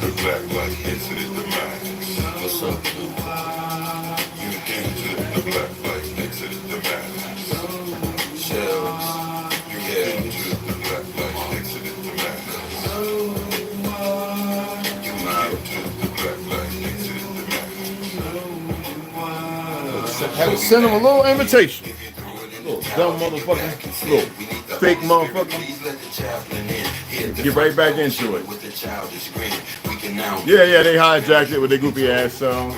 The black light hits it at the max. What's up, dude? You into the black light hits it at the max. Shells. You into the black light hits it at the max. You into the black light hits it at the max. Have to send them a little invitation. Little dumb motherfucker. Little fake motherfucker. Get right back into it. Yeah, they hijacked it with their goofy ass song.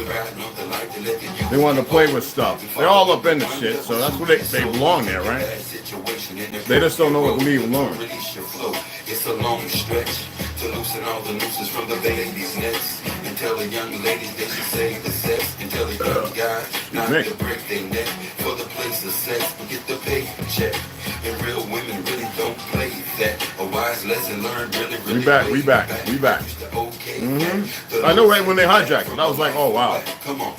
They wanted to play with stuff. They're all up in the shit, so that's what they belong there, right? They just don't know what to leave alone. It's a long stretch to loosen all the nooses from the ladies' necks. And tell the young ladies they should save the sex. And tell the young guys not to break their neck for the place of sex. But get the paycheck. And real women really don't play that. A wise lesson learned really. We back. Mm-hmm. I know right when they hijacked it. I was like, oh wow. Come on.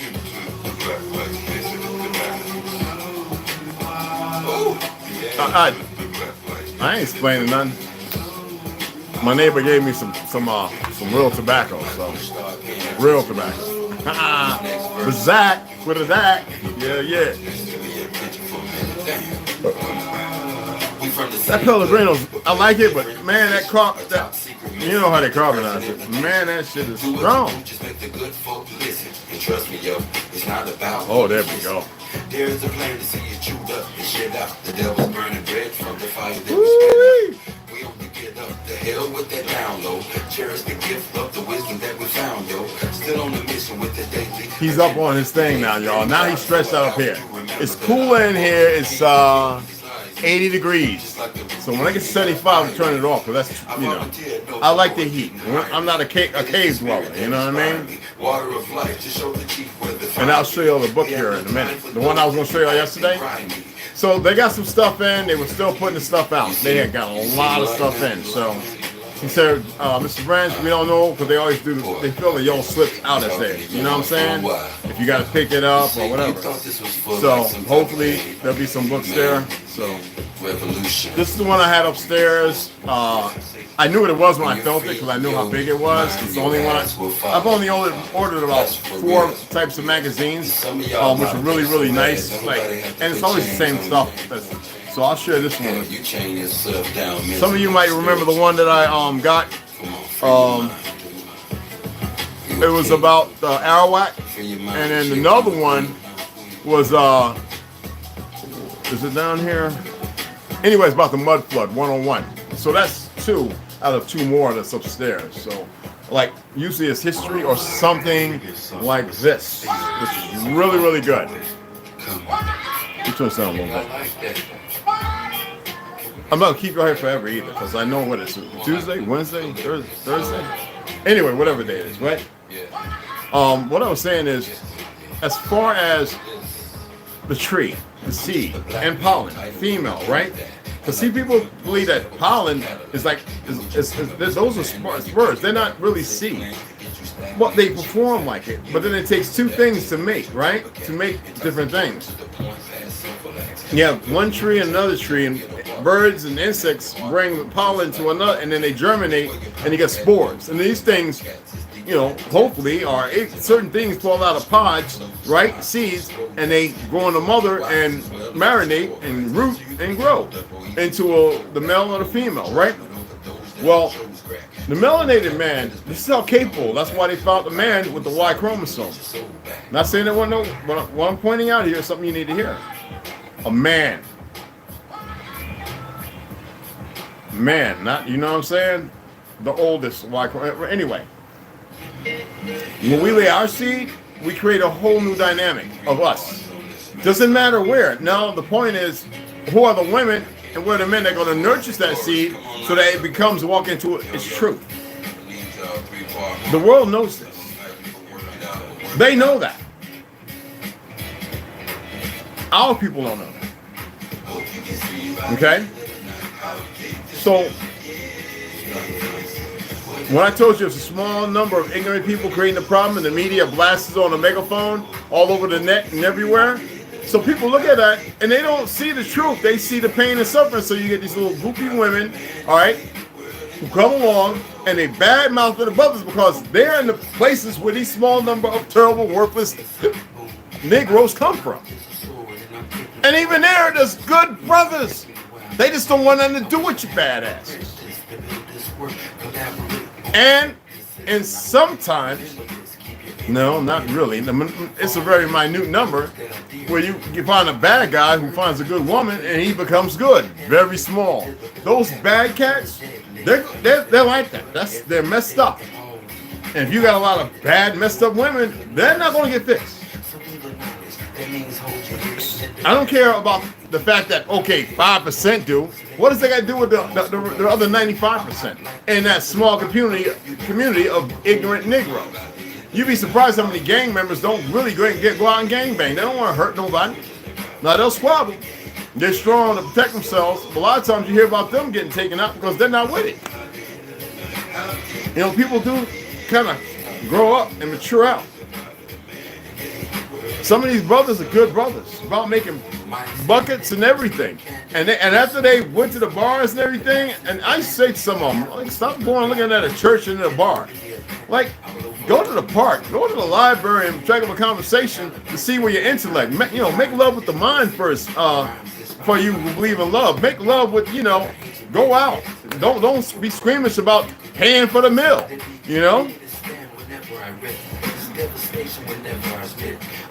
I ain't explaining nothing. My neighbor gave me some real tobacco, so real tobacco. The Zach with a Zach. Yeah. That Pellegrino's, I like it, but man, you know how they carbonize it. Man, that shit is strong. Oh, there we go. There is a plan to see you chewed up and shit out. The devil's burning bread from the fire that we spit out. We only get up the hell with that down low. Cherish the gift of the wisdom that we found, yo. Still on the mission with the daily. He's up on his thing now, y'all. Now he's stretched out up here. It's cool in here. It's 80 degrees. So when I get 75, I turn it off, because that's, you know, I like the heat. I'm not a cave dweller, you know what I mean? And I'll show you all the book here in a minute. The one I was going to show you all yesterday. So they got some stuff in. They were still putting the stuff out. They had got a lot of stuff in. So he said, Mr. Branch, we don't know, because they always do, they fill the yellow slips out as there. You know what I'm saying? If you got to pick it up or whatever. So hopefully there'll be some books there. So this is the one I had upstairs. I knew what it was when I felt it, because I knew how big it was. It's the only one. I've only ordered about 4 types of magazines, which are really, really nice. And it's always the same stuff. So I'll share this one with you. Some of you might remember the one that I got. It was about Arawak, and then another one was is it down here? Anyways, about the mud flood 101. So that's 2 out of 2 more that's upstairs. So like usually it's history or something like this, which is really, really good. You turn this down a little bit. I'm not gonna keep you out here forever either, because I know what it's Tuesday, Wednesday, Thursday. Anyway, whatever day it is, right? What I was saying is, as far as the tree, the seed, and pollen, female, right? Because see, people believe that pollen is like, those are spurs. They're not really seed. Well, they perform like it, but then it takes 2 things to make, right? To make different things. You have one tree and another tree, and birds and insects bring pollen to another, and then they germinate, and you get spores. And these things, you know, hopefully, are certain things fall out of pods, right? Seeds, and they go in the mother and marinate and root and grow into the male or the female, right? Well, the melanated man, this is how capable. That's why they found the man with the Y chromosome. Not saying that what I'm pointing out here is something you need to hear. A man. Man, not, you know what I'm saying? The oldest Y chromosome. Anyway. When we lay our seed, we create a whole new dynamic of us. Doesn't matter where. Now, the point is, who are the women and where are the men that are going to nurture that seed so that it becomes walk into its truth. The world knows this. They know that. Our people don't know that. Okay? So, when I told you it's a small number of ignorant people creating the problem and the media blasts on a megaphone all over the net and everywhere, so people look at that and they don't see the truth. They see the pain and suffering. So you get these little goofy women, all right, who come along and they badmouth the brothers because they're in the places where these small number of terrible, worthless Negroes come from. And even there's good brothers. They just don't want nothing to do with you badasses. And sometimes, no, not really. It's a very minute number where you find a bad guy who finds a good woman and he becomes good. Very small. Those bad cats, they're like that. They're messed up. And if you got a lot of bad, messed up women, they're not going to get fixed. I don't care about the fact that, okay, 5% do. What does that got to do with the other 95% in that small community of ignorant Negroes? You'd be surprised how many gang members don't really go out and gangbang. They don't want to hurt nobody. Now, they'll squabble. They're strong to protect themselves. But a lot of times you hear about them getting taken out because they're not with it. You know, people do kind of grow up and mature out. Some of these brothers are good brothers, about making buckets and everything. And after they went to the bars and everything, and I say to some of them, like, stop going looking at a church and a bar. Like, go to the park, go to the library and strike up a conversation to see where your intellect, make love with the mind first, for you who believe in love. Make love with, go out. Don't be squeamish about paying for the meal,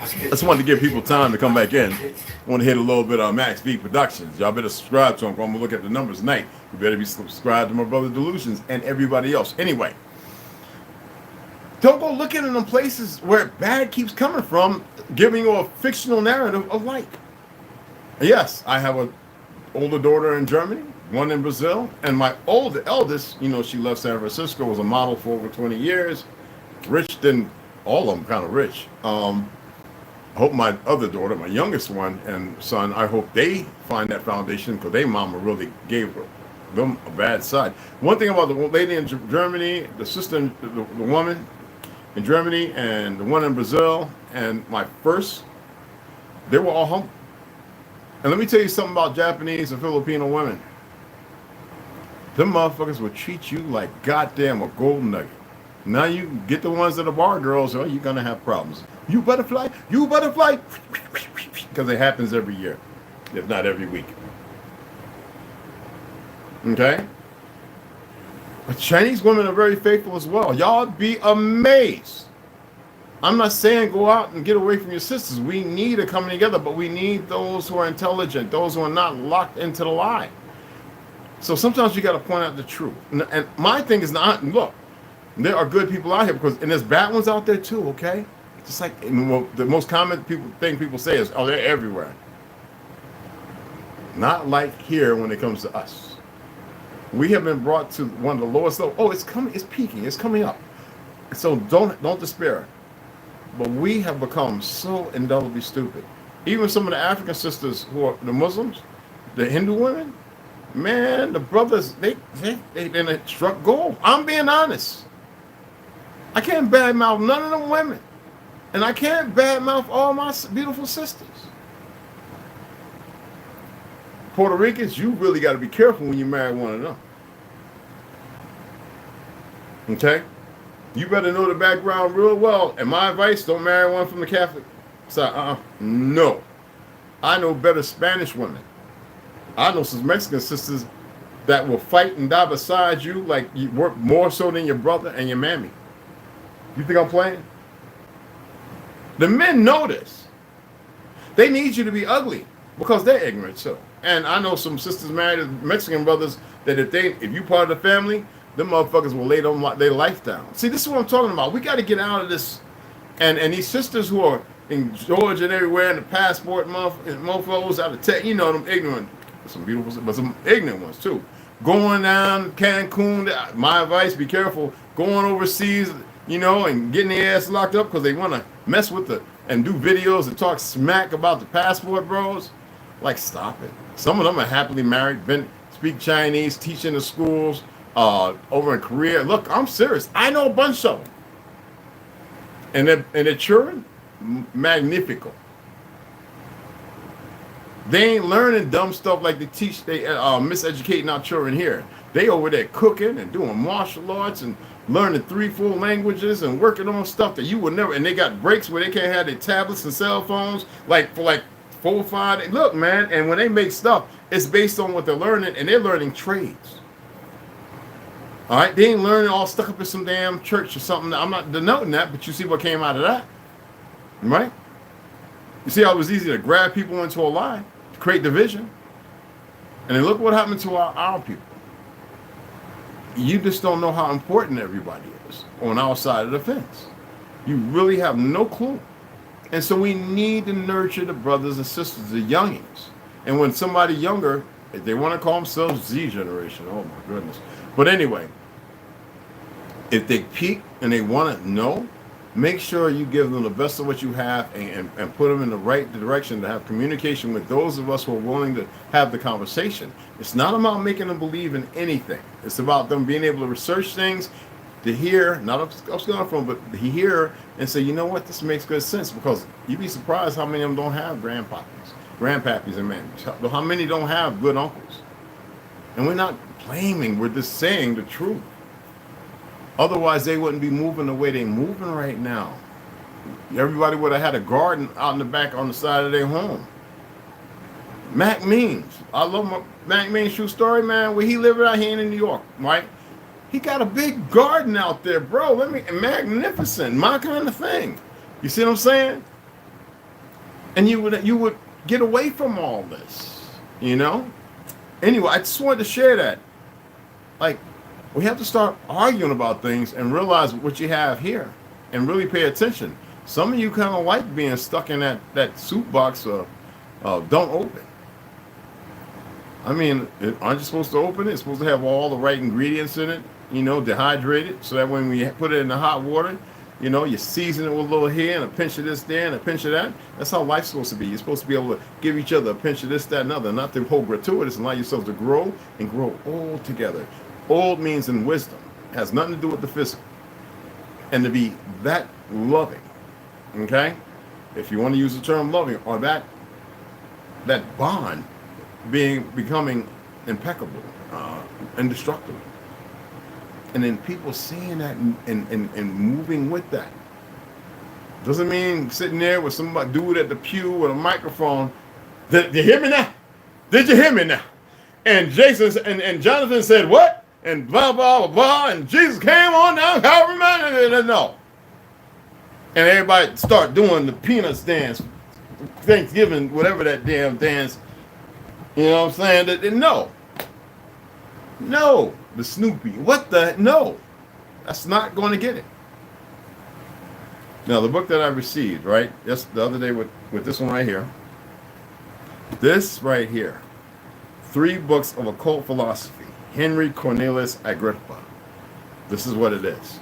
I just wanted to give people time to come back in. I want to hit a little bit on Max V Productions. Y'all better subscribe to him. I'm going to look at the numbers tonight. You better be subscribed to my brother Delusions and everybody else. Anyway, don't go looking in them places where bad keeps coming from, giving you a fictional narrative of light. Yes, I have an older daughter in Germany, one in Brazil, and my eldest, she left San Francisco, was a model for over 20 years. Rich than all of them, kind of rich. I hope my other daughter, my youngest one and son, I hope they find that foundation because their mama really gave them a bad side. One thing about the lady in Germany, the sister, the woman in Germany, and the one in Brazil, and my first, they were all humble. And let me tell you something about Japanese and Filipino women. Them motherfuckers will treat you like goddamn a golden nugget. Now you get the ones that are bar girls, you're going to have problems. You butterfly, because it happens every year, if not every week. Okay? But Chinese women are very faithful as well. Y'all be amazed. I'm not saying go out and get away from your sisters. We need to come together, but we need those who are intelligent, those who are not locked into the lie. So sometimes you got to point out the truth. And my thing is not, look, there are good people out here and there's bad ones out there too, okay? Just like the most common thing people say is, oh, they're everywhere. Not like here when it comes to us. We have been brought to one of the lowest levels. Oh, it's peaking, it's coming up. So don't despair. But we have become so indelibly stupid. Even some of the African sisters who are the Muslims, the Hindu women, man, the brothers, they struck gold. I'm being honest. I can't badmouth none of them women. And I can't badmouth all my beautiful sisters. Puerto Ricans, you really got to be careful when you marry one of them. Okay? You better know the background real well. And my advice, don't marry one from the Catholic side. No. I know better Spanish women. I know some Mexican sisters that will fight and die beside you like you work more so than your brother and your mammy. You think I'm playing? The men know this. They need you to be ugly because they're ignorant too. And I know some sisters married to Mexican brothers that if you part of the family, them motherfuckers will lay their life down. See, this is what I'm talking about. We got to get out of this. And these sisters who are in Georgia and everywhere, and the passport mofos out of tech, them ignorant, some beautiful, but some ignorant ones too. Going down Cancun, my advice, be careful. Going overseas, and getting their ass locked up because they want to mess with and do videos and talk smack about the passport bros. Like, stop it. Some of them are happily married, speak Chinese, teach in the schools, over in Korea. Look, I'm serious. I know a bunch of them. And their children, magnifico. They ain't learning dumb stuff like they teach. They miseducating our children here. They over there cooking and doing martial arts and learning 3 full languages and working on stuff that you would never. And they got breaks where they can't have their tablets and cell phones like for like 4 or 5 days. Look, man, and when they make stuff, it's based on what they're learning, and they're learning trades. All right, they ain't learning all stuck up in some damn church or something. I'm not denoting that, but you see what came out of that, right? You see how it was easy to grab people into a lie, to create division, and then look what happened to our people. You just don't know how important everybody is on our side of the fence. You really have no clue. And so we need to nurture the brothers and sisters, the youngins. And when somebody younger, if they want to call themselves Z generation, oh my goodness. But anyway, if they peak and they want to know, make sure you give them the best of what you have and put them in the right direction to have communication with those of us who are willing to have the conversation. It's not about making them believe in anything. It's about them being able to research things, to hear, not what's going from, but to hear and say, you know what, this makes good sense, because you'd be surprised how many of them don't have grandpappies and man, how many don't have good uncles. And we're not blaming, we're just saying the truth. Otherwise, they wouldn't be moving the way they're moving right now. Everybody would have had a garden out in the back on the side of their home. Mac Means. I love my Mac Means true story, man. Where he lived out here in New York, right? He got a big garden out there, bro. Magnificent, my kind of thing. You see what I'm saying? And you would get away from all this, you know? Anyway, I just wanted to share that. Like, we have to start arguing about things and realize what you have here and really pay attention. Some of you kind of like being stuck in that soup box of don't open. I mean, aren't you supposed to open it? It's supposed to have all the right ingredients in it, you know, dehydrated, so that when we put it in the hot water, you know, you season it with a little here and a pinch of this there and a pinch of that. That's how life's supposed to be. You're supposed to be able to give each other a pinch of this, that, and other, not to hold gratuitous, and allow yourselves to grow and grow all together. Old means in wisdom. It has nothing to do with the physical. And to be that loving, okay? If you want to use the term loving, or that bond becoming impeccable, indestructible. And then people seeing that and moving with that. Doesn't mean sitting there with somebody dude at the pew with a microphone. Did you hear me now? Did you hear me now? And Jason and Jonathan said what? And blah, blah, blah, blah, and Jesus came on down, Calvary Mountain, no. And everybody start doing the Peanuts dance, Thanksgiving, whatever that damn dance, you know what I'm saying? No, the Snoopy, no. That's not going to get it. Now, the book that I received, right, just the other day with this one right here, this right here, 3 books of occult philosophy. Henry Cornelius Agrippa. This is what it is.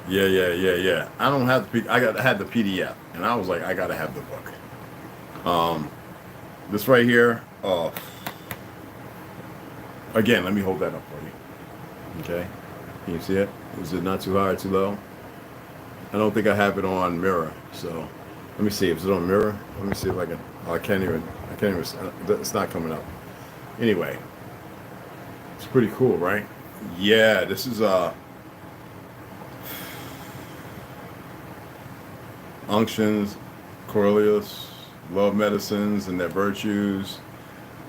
Yeah. I don't have the I had the PDF, and I was like, I gotta have the book. This right here. Again, let me hold that up for you. Okay, can you see it? Is it not too high or too low? I don't think I have it on mirror, so let me see. Is it on mirror? Let me see if I can. Oh, I can't even. It's not coming up. Anyway, it's pretty cool, right? Yeah, this is unctions, Cornelius, love medicines and their virtues.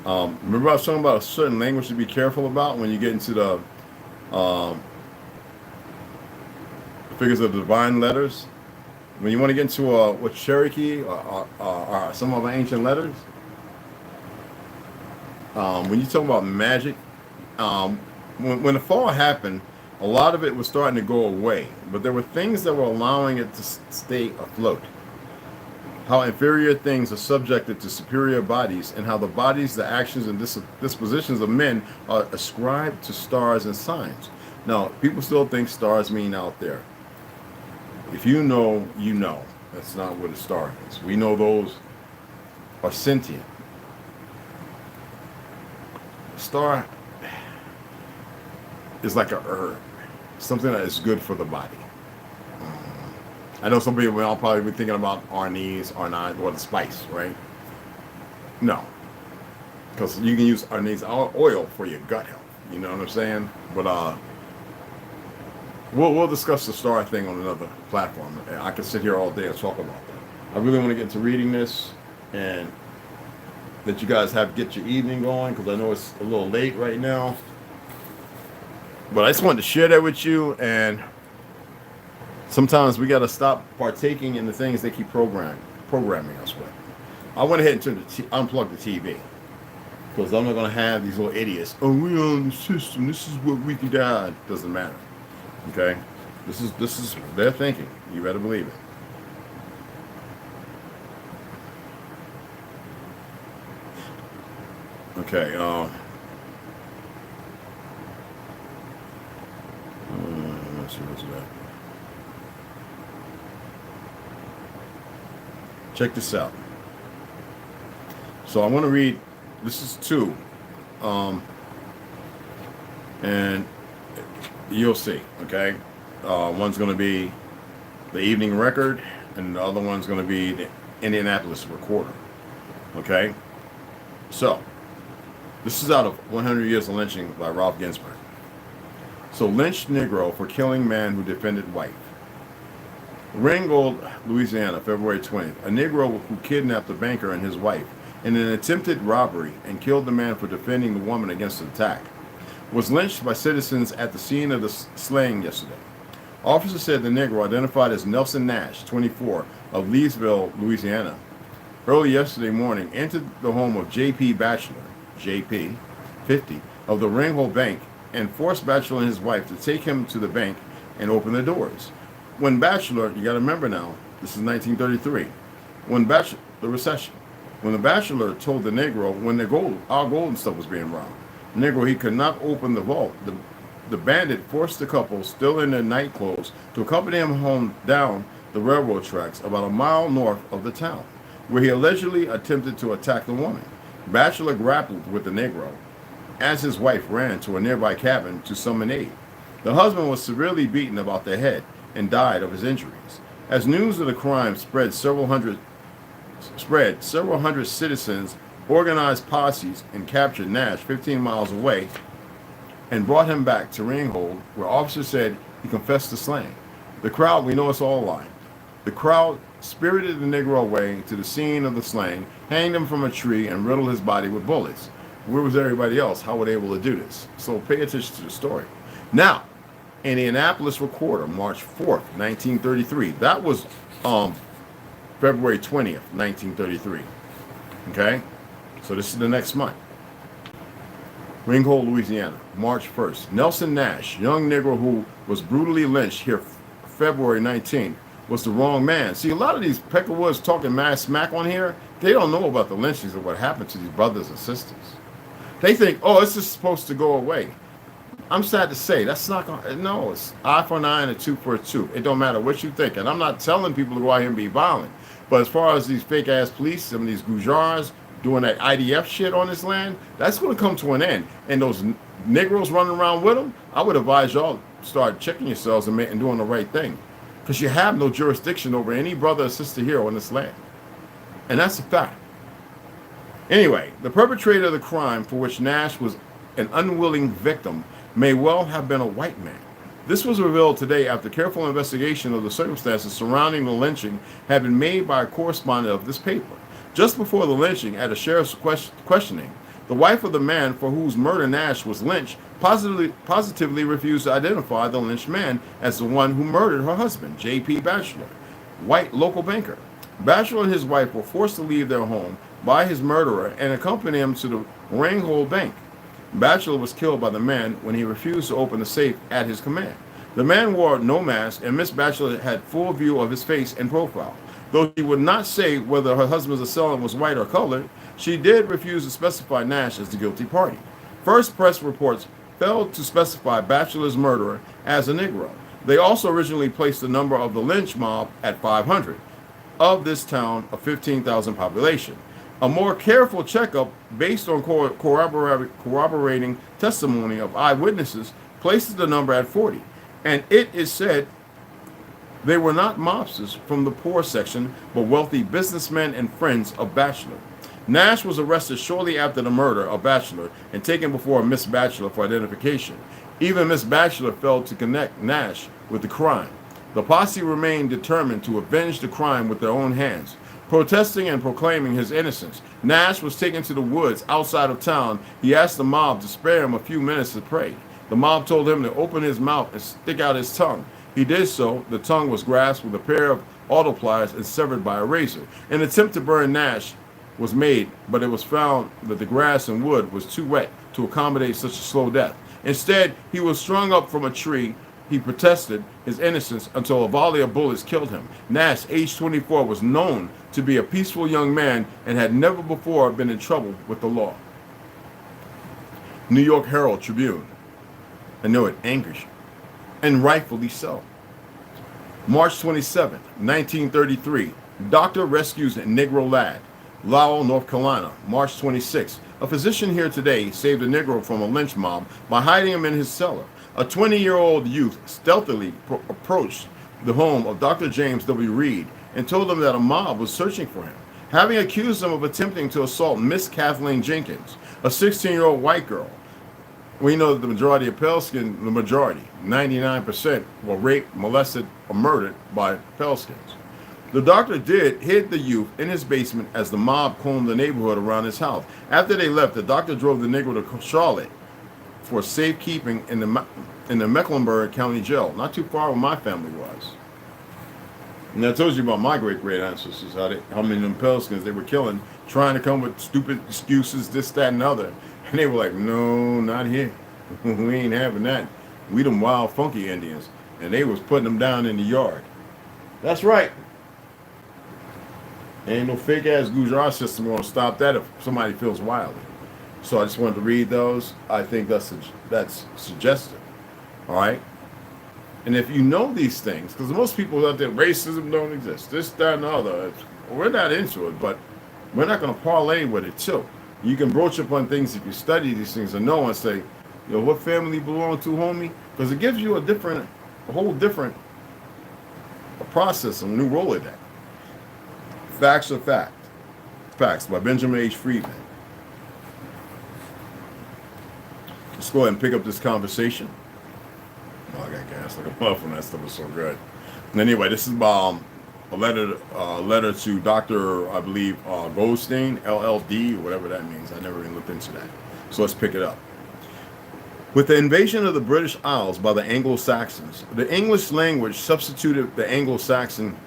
Remember I was talking about a certain language to be careful about when you get into the figures of divine letters. When you want to get into what Cherokee or some of our ancient letters, when you talk about magic, when the fall happened, a lot of it was starting to go away, but there were things that were allowing it to stay afloat. How inferior things are subjected to superior bodies, and how the bodies, the actions, and dispositions of men are ascribed to stars and signs. Now, people still think stars mean out there. If you know, you know. That's not what a star is. We know those are sentient. A star is like a herb. something that is good for the body. I know some people will probably be thinking about anise, R9, or the spice, right? No, because you can use anise oil for your gut health. You know what I'm saying? But we'll discuss the star thing on another platform. I could sit here all day and talk about that. I really want to get into reading this and let you guys get your evening going, because I know it's a little late right now. But I just wanted to share that with you, and sometimes we got to stop partaking in the things they keep programming us with. I went ahead and unplugged the TV, because I'm not going to have these little idiots. Oh, we on the system. This is what we can die. Doesn't matter. Okay, this is their thinking. You better believe it. Okay. Let's see what's that. Check this out. So I want to read. This is 2, and you'll see. Okay, one's going to be the Evening Record, and the other one's going to be the Indianapolis Recorder. Okay, so this is out of 100 Years of Lynching by Ralph Ginsberg. So, lynched Negro for killing man who defended wife. Ringgold, Louisiana, February 20th. A Negro who kidnapped a banker and his wife in an attempted robbery and killed the man for defending the woman against an attack was lynched by citizens at the scene of the slaying yesterday. Officers said the Negro, identified as Nelson Nash, 24, of Leesville, Louisiana, early yesterday morning entered the home of J.P. Batchelor, J.P., 50, of the Ringgold Bank, and forced Batchelor and his wife to take him to the bank and open the doors. When Batchelor, you got to remember now, this is 1933, the recession. When the Batchelor told the Negro when our gold and stuff was being robbed, the Negro, he could not open the vault. The bandit forced the couple, still in their night clothes, to accompany him home down the railroad tracks about a mile north of the town, where he allegedly attempted to attack the woman. Batchelor grappled with the Negro as his wife ran to a nearby cabin to summon aid. The husband was severely beaten about the head and died of his injuries. As news of the crime spread, several hundred citizens organized posses and captured Nash 15 miles away and brought him back to Ringgold, where officers said he confessed to slaying. The crowd, we know it's all a lie. The crowd spirited the Negro away to the scene of the slaying, hanged him from a tree, and riddled his body with bullets. Where was everybody else? How were they able to do this? So pay attention to the story. Now, Indianapolis Recorder, March 4th, 1933. That was February 20th, 1933. Okay? So this is the next month. Ringgold, Louisiana, March 1st. Nelson Nash, young Negro who was brutally lynched here February 19th, was the wrong man. See, a lot of these Peckerwoods talking mad smack on here, they don't know about the lynchings of what happened to these brothers and sisters. They think, oh, it's just supposed to go away. I'm sad to say, that's not going to, no, it's eye for an eye and a tooth for a tooth. It don't matter what you think. And I'm not telling people to go out here and be violent. But as far as these fake-ass police, some of these Gujars doing that IDF shit on this land, that's going to come to an end. And those Negroes running around with them, I would advise y'all start checking yourselves and doing the right thing. Because you have no jurisdiction over any brother or sister here on this land. And that's a fact. Anyway, the perpetrator of the crime for which Nash was an unwilling victim may well have been a white man. This was revealed today after careful investigation of the circumstances surrounding the lynching had been made by a correspondent of this paper. Just before the lynching, at a sheriff's questioning, the wife of the man for whose murder Nash was lynched positively refused to identify the lynched man as the one who murdered her husband, J.P. Batchelor, white local banker. Batchelor and his wife were forced to leave their home by his murderer and accompany him to the Ringgold Bank. Batchelor was killed by the man when he refused to open the safe at his command. The man wore no mask, and Miss Batchelor had full view of his face and profile. Though she would not say whether her husband's assailant was white or colored, she did refuse to specify Nash as the guilty party. First press reports failed to specify Batchelor's murderer as a Negro. They also originally placed the number of the lynch mob at 500 of this town of 15,000 population. A more careful checkup based on corroborating testimony of eyewitnesses places the number at 40. And it is said they were not mobsters from the poor section, but wealthy businessmen and friends of Batchelor. Nash was arrested shortly after the murder of Batchelor and taken before Miss Batchelor for identification. Even Miss Batchelor failed to connect Nash with the crime. The posse remained determined to avenge the crime with their own hands. Protesting and proclaiming his innocence, Nash was taken to the woods outside of town. He asked the mob to spare him a few minutes to pray. The mob told him to open his mouth and stick out his tongue. He did so. The tongue was grasped with a pair of auto pliers and severed by a razor. An attempt to burn Nash was made, but it was found that the grass and wood was too wet to accommodate such a slow death. Instead, he was strung up from a tree. He protested his innocence until a volley of bullets killed him. Nash, age 24, was known to be a peaceful young man and had never before been in trouble with the law. New York Herald Tribune. I know it angers you, and rightfully so. March 27, 1933, doctor rescues a Negro lad. Lowell, North Carolina, March 26. A physician here today saved a Negro from a lynch mob by hiding him in his cellar. A 20-year-old youth stealthily approached the home of Dr. James W. Reed and told him that a mob was searching for him, having accused him of attempting to assault Miss Kathleen Jenkins, a 16-year-old white girl. We know that the majority of pale skin, 99%, were raped, molested, or murdered by pale skins. The doctor hid the youth in his basement as the mob combed the neighborhood around his house. After they left, the doctor drove the Negro to Charlotte for safekeeping in the Mecklenburg County Jail, not too far where my family was. And I told you about my great ancestors, how many of them pale skins they were killing, trying to come with stupid excuses, this, that, and other. And they were like, no, not here. We ain't having that. We them wild, funky Indians. And they was putting them down in the yard. That's right. Ain't no fake-ass Gujarat system going to stop that if somebody feels wild. So I just wanted to read those. I think that's suggestive. All right? And if you know these things, because most people out there, racism don't exist, this, that, and the other, we're not into it, but we're not going to parlay with it, too. You can broach up on things if you study these things and know and say, what family you belong to, homie? Because it gives you a whole different process, a new role of that. Facts are fact. Facts by Benjamin H. Friedman. Let's go ahead and pick up this conversation. Oh, I got gas like a muffin. That stuff was so good. And anyway, this is a letter to Dr. I believe Goldstein, LLD, or whatever that means. I never even looked into that. So let's pick it up. With the invasion of the British Isles by the Anglo-Saxons, the English language substituted the Anglo-Saxon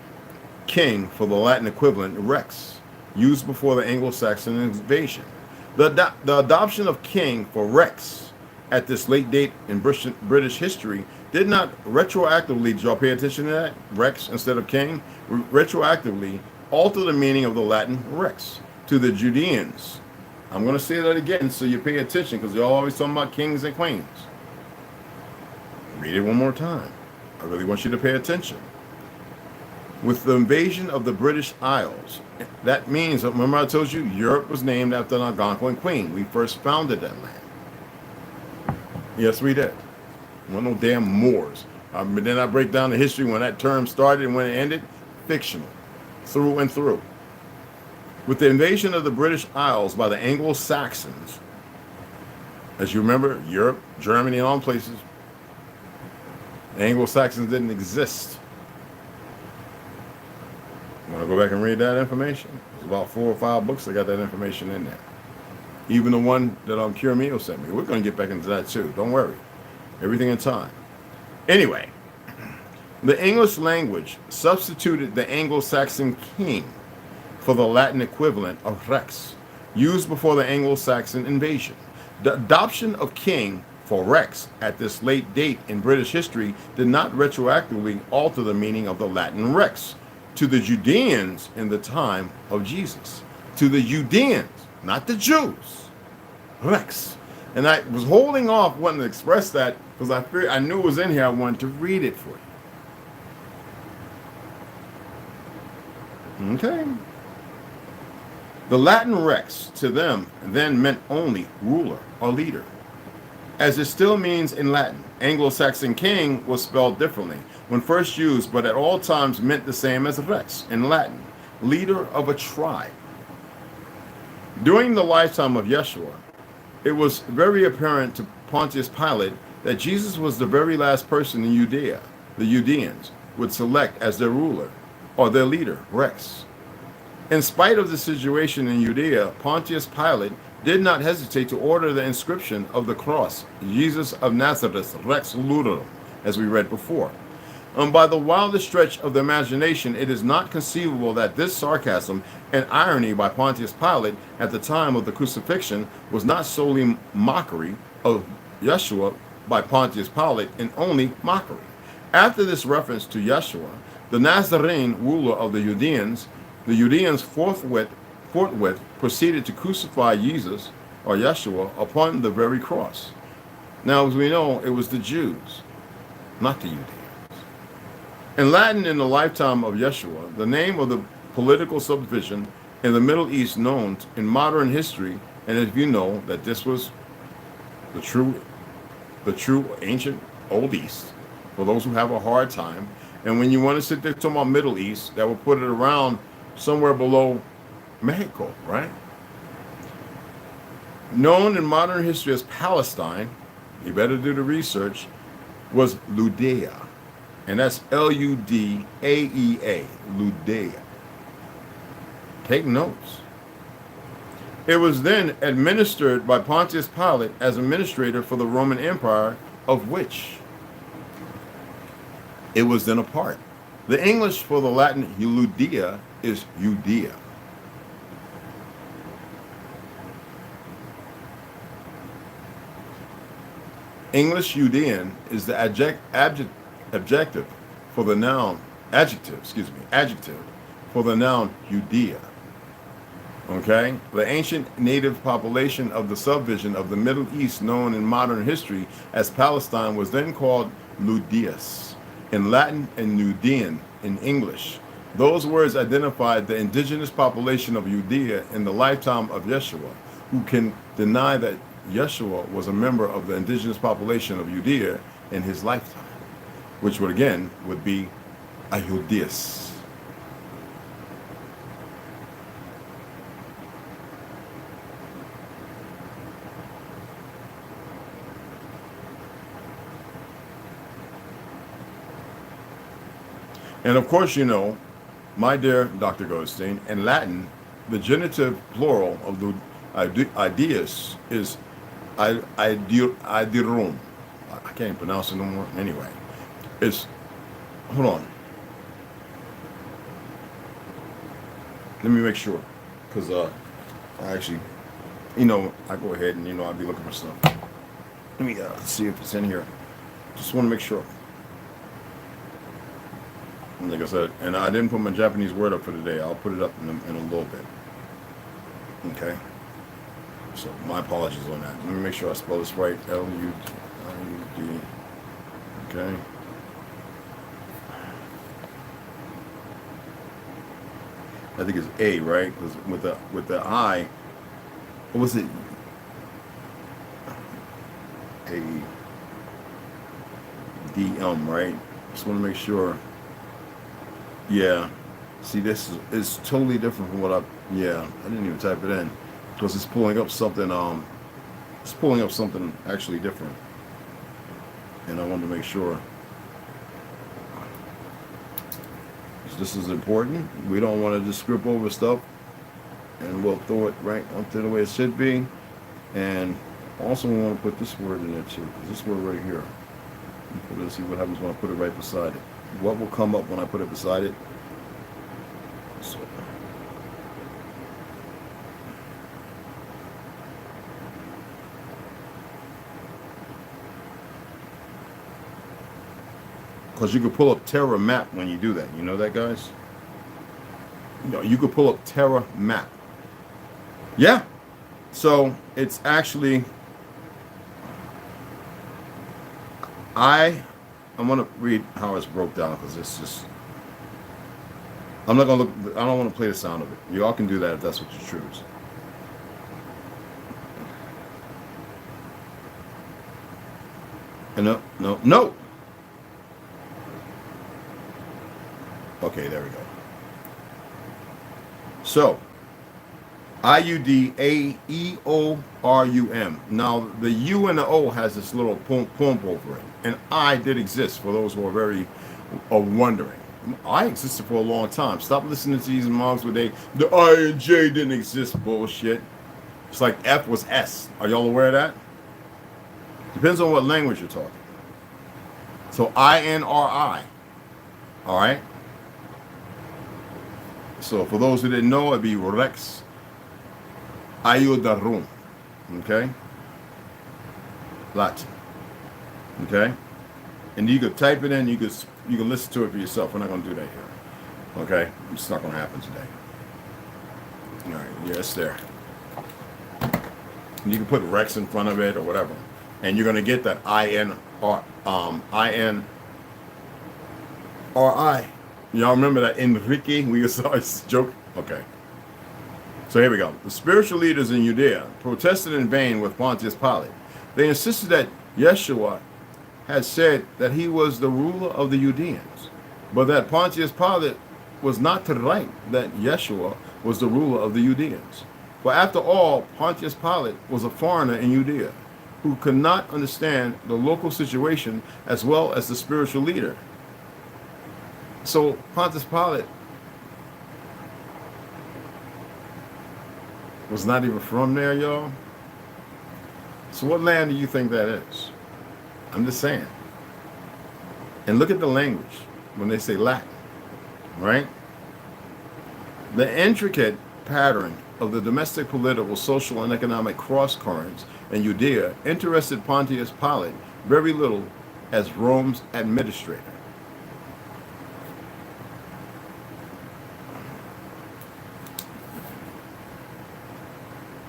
king for the Latin equivalent rex, used before the Anglo-Saxon invasion. The adoption of king for rex at this late date in British history did not retroactively, did y'all pay attention to that? Rex instead of king? Retroactively alter the meaning of the Latin rex to the Judeans. I'm going to say that again so you pay attention, because y'all always talking about kings and queens. Read it one more time. I really want you to pay attention. With the invasion of the British Isles, that means, remember I told you, Europe was named after an Algonquin queen. We first founded that land. Yes, we did. We're no damn Moors. But then I break down the history when that term started and when it ended. Fictional. Through and through. With the invasion of the British Isles by the Anglo-Saxons, as you remember, Europe, Germany, and all places, the Anglo-Saxons didn't exist. Want to go back and read that information? There's about 4 or 5 books that got that information in there. Even the one that Curamio sent me. We're going to get back into that too. Don't worry. Everything in time. Anyway, the English language substituted the Anglo-Saxon king for the Latin equivalent of rex, used before the Anglo-Saxon invasion. The adoption of king for rex at this late date in British history did not retroactively alter the meaning of the Latin rex to the Judeans in the time of Jesus. To the Judeans, not the Jews. Rex. And I was holding off wanting to express that because I knew it was in here. I wanted to read it for you. Okay. The Latin rex to them then meant only ruler or leader. as it still means in Latin. Anglo-Saxon king was spelled differently when first used, but at all times meant the same as rex in Latin, leader of a tribe. During the lifetime of Yeshua, it was very apparent to Pontius Pilate that Jesus was the very last person in Judea the Judeans would select as their ruler or their leader, Rex. In spite of the situation in Judea, Pontius Pilate did not hesitate to order the inscription of the cross, Jesus of Nazareth, Rex Ludo, as we read before. By the wildest stretch of the imagination, it is not conceivable that this sarcasm and irony by Pontius Pilate at the time of the crucifixion was not solely mockery of Yeshua by Pontius Pilate and only mockery. After this reference to Yeshua, the Nazarene ruler of the Judeans forthwith proceeded to crucify Jesus or Yeshua upon the very cross. Now, as we know, it was the Jews, not the Judeans. In Latin, in the lifetime of Yeshua, the name of the political subdivision in the Middle East known in modern history, and if you know that this was the true ancient Old East, for those who have a hard time, and when you want to sit there talking about Middle East, that will put it around somewhere below Mexico, right? Known in modern history as Palestine, you better do the research, was Ludea. And that's L-U-D-A-E-A, Ludea. Take notes. It was then administered by Pontius Pilate as administrator for the Roman Empire, of which it was then a part. The English for the Latin Ludea is Judea. English Judean is the adjective for the noun, adjective for the noun Judea. Okay? The ancient native population of the subdivision of the Middle East known in modern history as Palestine was then called Ludeus in Latin and Nudean in English. Those words identified the indigenous population of Judea in the lifetime of Yeshua. Who can deny that Yeshua was a member of the indigenous population of Judea in his lifetime? Which would again would be a Judeus. And of course, you know, my dear Dr. Goldstein, in Latin, the genitive plural of the ideas is iderum. I can't pronounce it no more. Anyway, it's, hold on. Let me make sure, because I actually, you know, I go ahead and, you know, I'll be looking for stuff. Let me see if it's in here. Just want to make sure. Like I said, and I didn't put my Japanese word up for today. I'll put it up in a little bit. Okay. So my apologies on that. Let me make sure I spell this right. L-U-D. Okay. I think it's A, right? Because with the I, what was it? A-D-M, right? Just want to make sure. Yeah. See, this is totally different from what I didn't even type it in because it's pulling up something actually different. And I wanted to make sure. This is important. We don't want to just script over stuff and we'll throw it right onto the way it should be. And also we want to put this word in there too, because this word right here. Let's see what happens when I put it right beside it. What will come up when I put it beside it? So, because you could pull up Terra Map when you do that. You know that, guys? You know, you could pull up Terra Map. Yeah. So it's actually, I want to read how it's broke down because it's just, I'm not going to look, I don't want to play the sound of it. You all can do that if that's what you choose. No, no, no. Okay, there we go. So, IUDAEORUM. Now, the U and the O has this little pump over it. And I did exist, for those who are very wondering. I existed for a long time. Stop listening to these mugs where the I and J didn't exist bullshit. It's like F was S. Are y'all aware of that? Depends on what language you're talking. So INRI. All right? So for those who didn't know, it'd be Rex Ayudarum. Okay? Latin. Okay? And you could type it in, you can listen to it for yourself. We're not going to do that here. Okay? It's not going to happen today. All right, yeah, it's there. And you can put Rex in front of it or whatever. And you're going to get that INRI. Y'all remember that Enrique? We saw his joke? Okay. So here we go. The spiritual leaders in Judea protested in vain with Pontius Pilate. They insisted that Yeshua had said that he was the ruler of the Judeans, but that Pontius Pilate was not to write that Yeshua was the ruler of the Judeans. For after all, Pontius Pilate was a foreigner in Judea who could not understand the local situation as well as the spiritual leader. So Pontius Pilate was not even from there, y'all. So what land do you think that is? I'm just saying. And look at the language when they say Latin, right? The intricate pattern of the domestic, political, social, and economic cross currents in Judea interested Pontius Pilate very little as Rome's administrator.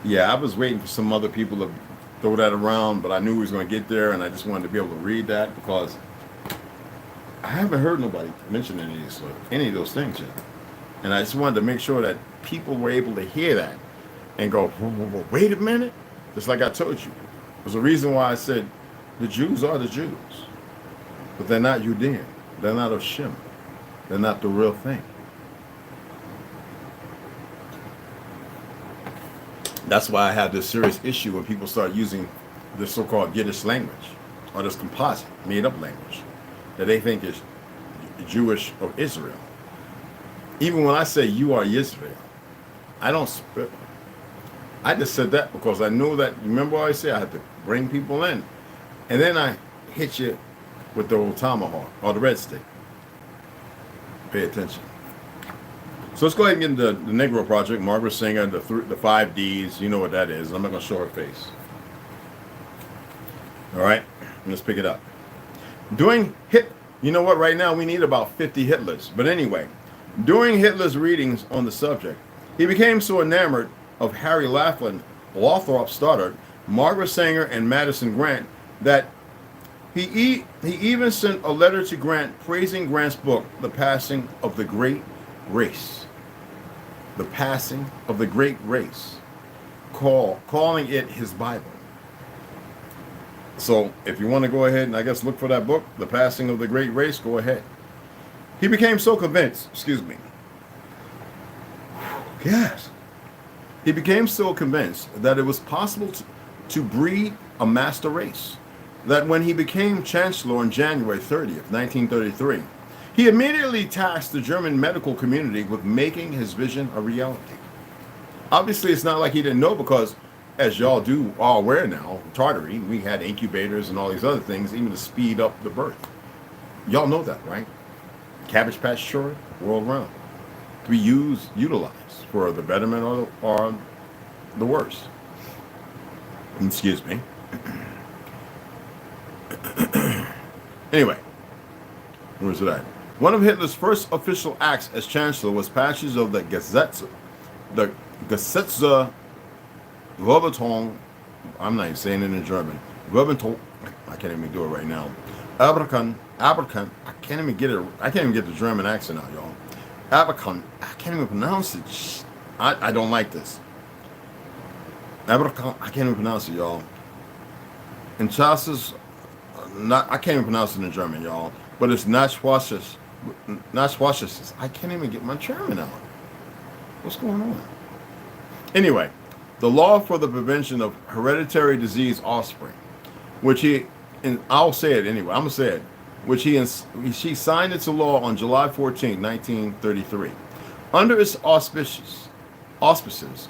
Yeah, I was waiting for some other people to throw that around, but I knew we was going to get there, and I just wanted to be able to read that because I haven't heard nobody mention any of those things yet. And I just wanted to make sure that people were able to hear that and go, wait a minute. Just like I told you. There's a reason why I said the Jews are the Jews. But they're not Judean. They're not of Shem. They're not the real thing. That's why I have this serious issue when people start using this so-called Yiddish language or this composite, made-up language that they think is Jewish of Israel. Even when I say you are Israel, I don't spit. I just said that because I knew that, remember what I said, I had to bring people in. And then I hit you with the old tomahawk or the red stick. Pay attention. So let's go ahead and get into the Negro Project. Margaret Sanger, the 5 Ds. You know what that is. I'm not going to show her face. All right? Let's pick it up. You know what? Right now we need about 50 Hitlers. But anyway, during Hitler's readings on the subject, he became so enamored of Harry Lathrop Stoddard, Margaret Sanger, and Madison Grant that he even sent a letter to Grant praising Grant's book, The Passing of the Great Race. The Passing of the Great Race, calling it his Bible. So if you want to go ahead and I guess look for that book, The Passing of the Great Race, go ahead. He became so convinced, he became so convinced that it was possible to breed a master race, that when he became chancellor on January 30th, 1933, he immediately tasked the German medical community with making his vision a reality. Obviously, it's not like he didn't know because, as y'all are aware now, Tartary, we had incubators and all these other things, even to speed up the birth. Y'all know that, right? Cabbage Patch children, world round. To be utilized for the betterment or the worst. Excuse me. Anyway, where's it at? One of Hitler's first official acts as chancellor was passage of the Gesetze Verwaltung. I'm not even saying it in German. Verwaltung. I can't even do it right now. Aberkan. I can't even get it. I can't even get the German accent out, y'all. Aberkan. I can't even pronounce it. I don't like this. Aberkan. I can't even pronounce it, y'all. In Chassis not, I can't even pronounce it in German, y'all, but it's Nachwashes. I can't even get my German out. What's going on? Anyway, the law for the prevention of hereditary disease offspring, which he, and I'll say it anyway, I'm going to say it, which she signed into law on July 14, 1933. Under its auspices,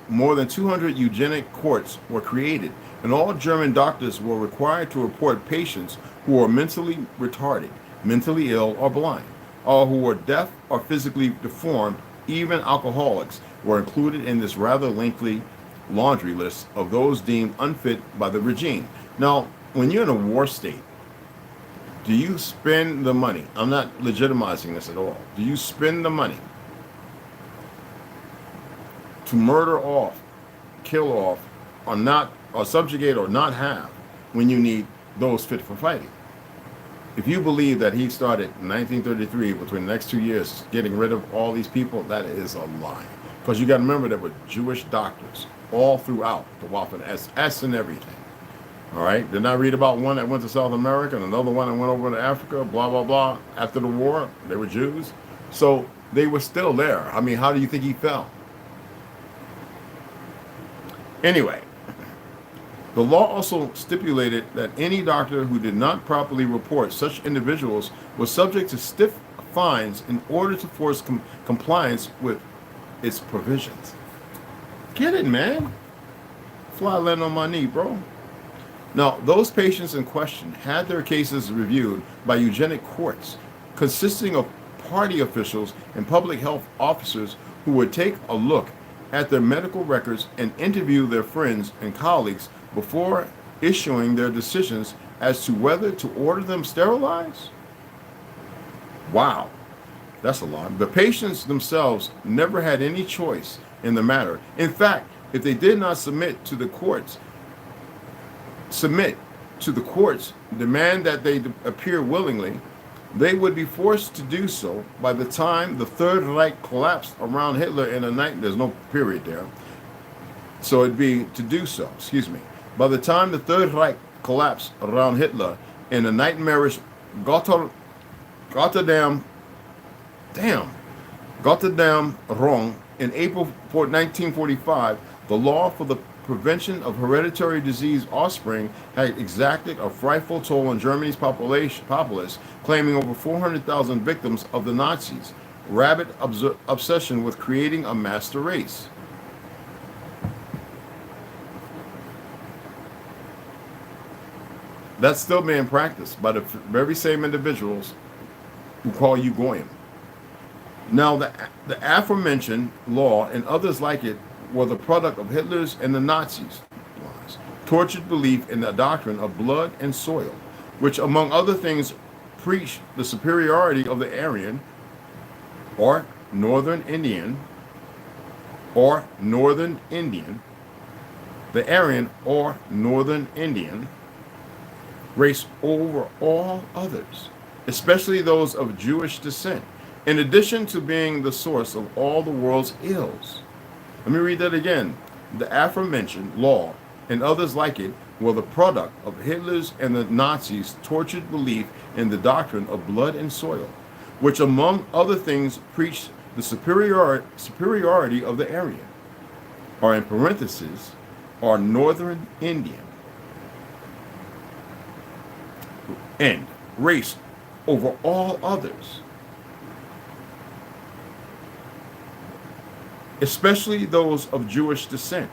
more than 200 eugenic courts were created, and all German doctors were required to report patients who were mentally retarded, mentally ill, or blind, or who were deaf or physically deformed. Even alcoholics were included in this rather lengthy laundry list of those deemed unfit by the regime. Now, when you're in a war state, do you spend the money? I'm not legitimizing this at all. Do you spend the money to murder off, kill off, or not, or subjugate or not have when you need those fit for fighting? If you believe that he started in 1933, between the next 2 years, getting rid of all these people, that is a lie. Because you got to remember there were Jewish doctors all throughout the Waffen S and everything. All right? Didn't I read about one that went to South America and another one that went over to Africa, blah, blah, blah. After the war, they were Jews. So they were still there. I mean, how do you think he fell? Anyway, the law also stipulated that any doctor who did not properly report such individuals was subject to stiff fines in order to force compliance with its provisions. Get it, man? Fly land on my knee, bro. Now, those patients in question had their cases reviewed by eugenic courts, consisting of party officials and public health officers who would take a look at their medical records and interview their friends and colleagues before issuing their decisions as to whether to order them sterilized. Wow, that's a lot. The patients themselves never had any choice in the matter. In fact, if they did not submit to the courts, demand that they appear willingly, they would be forced to do so by the time the Third Reich collapsed around Hitler in a night. There's no period there. So it'd be to do so, excuse me. By the time the Third Reich collapsed around Hitler in a nightmarish Rotterdam wrong in April 1945, the law for the prevention of hereditary disease offspring had exacted a frightful toll on Germany's populace, claiming over 400,000 victims of the Nazis' rabid obsession with creating a master race. That's still being practiced by the very same individuals who call you goyim. Now, the aforementioned law and others like it were the product of Hitler's and the Nazis' tortured belief in the doctrine of blood and soil, which, among other things, preached the superiority of the Aryan or Northern Indian, the Aryan or Northern Indian race over all others, especially those of Jewish descent, in addition to being the source of all the world's ills. Let me read that again. The aforementioned law and others like it were the product of Hitler's and the Nazis' tortured belief in the doctrine of blood and soil, which among other things preached the superiority of the Aryan, or in parentheses, or Northern Indian, and race over all others, especially those of Jewish descent.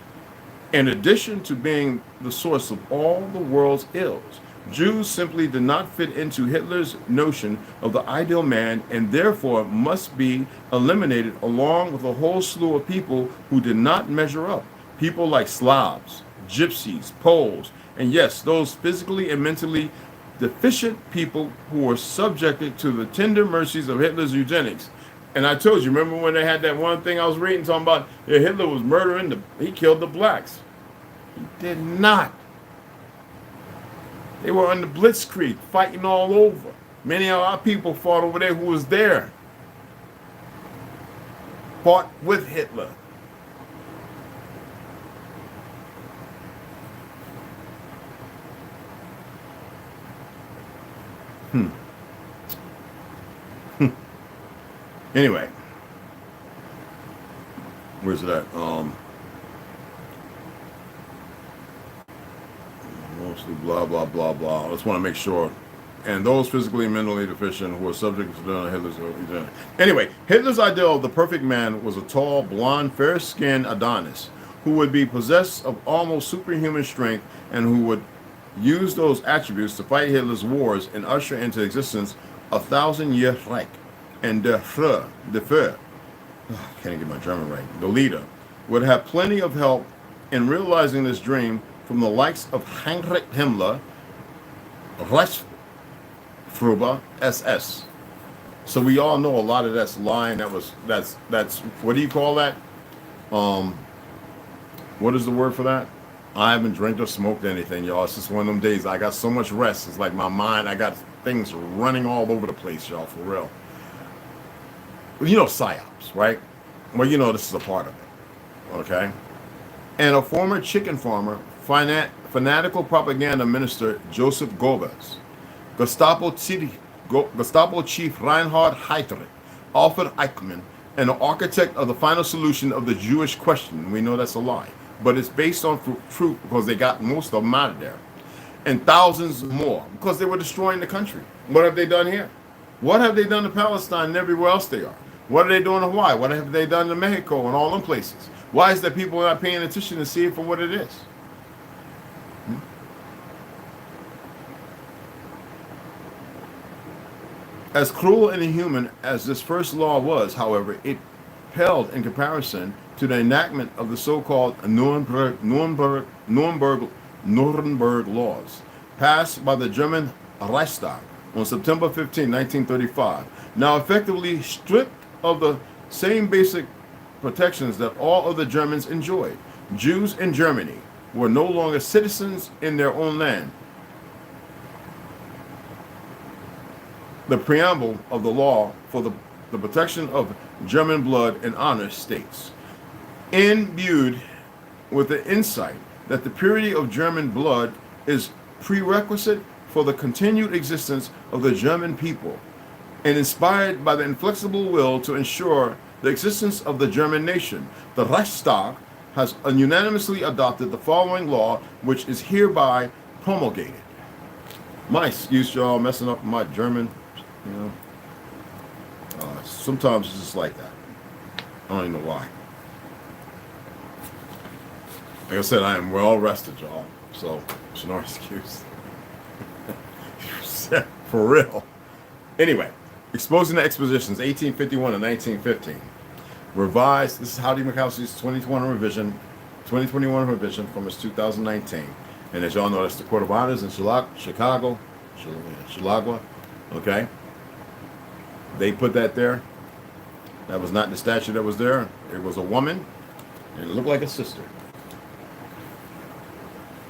In addition to being the source of all the world's ills, Jews simply did not fit into Hitler's notion of the ideal man and therefore must be eliminated, along with a whole slew of people who did not measure up. People like Slavs, Gypsies, Poles, and yes, those physically and mentally deficient people who were subjected to the tender mercies of Hitler's eugenics. And I told you, remember when they had that one thing I was reading talking about, yeah, Hitler was murdering, he killed the blacks. He did not. They were on the Blitzkrieg, fighting all over. Many of our people fought over there who was there. Fought with Hitler. Anyway, where's it at? Mostly blah, blah, blah, blah. I just want to make sure. And those physically and mentally deficient who are subject to Hitler's. Anyway, Hitler's ideal of the perfect man was a tall, blonde, fair-skinned Adonis who would be possessed of almost superhuman strength and who would use those attributes to fight Hitler's wars and usher into existence a 1,000-year Reich. And the Führer, can't get my German right, the leader, would have plenty of help in realizing this dream from the likes of Heinrich Himmler, Reichsführer SS. So we all know a lot of that's lying. That's what do you call that? What is the word for that? I haven't drank or smoked anything, y'all. It's just one of them days. I got so much rest. It's like my mind, I got things running all over the place, y'all, for real. You know psyops, right? Well, you know this is a part of it, okay? And a former chicken farmer, fanatical propaganda minister Joseph Goebbels, Gestapo chief Reinhard Heydrich, Alfred Eichmann, and the architect of the final solution of the Jewish question. We know that's a lie, but it's based on truth because they got most of them out of there. And thousands more because they were destroying the country. What have they done here? What have they done to Palestine and everywhere else they are? What are they doing to Hawaii? What have they done to Mexico and all them places? Why is that people not paying attention to see it for what it is? As cruel and inhuman as this first law was, however, it paled in comparison to the enactment of the so-called Nuremberg laws, passed by the German Reichstag on September 15, 1935, now effectively stripped of the same basic protections that all other Germans enjoyed. Jews in Germany were no longer citizens in their own land. The preamble of the law for the protection of German blood and honor states, imbued with the insight that the purity of German blood is prerequisite for the continued existence of the German people, and inspired by the inflexible will to ensure the existence of the German nation, the Reichstag has unanimously adopted the following law, which is hereby promulgated. My excuse, y'all, messing up my German. You know, sometimes it's just like that. I don't even know why. Like I said, I am well rested, y'all. So it's no excuse. For real. Anyway, exposing the expositions, 1851 and 1915. Revised. This is Howdy Mikowski's 2021 revision from his 2019. And as y'all know, that's the Court of Honors in Chicago. Okay. They put that there. That was not the statue that was there. It was a woman, and it looked like a sister.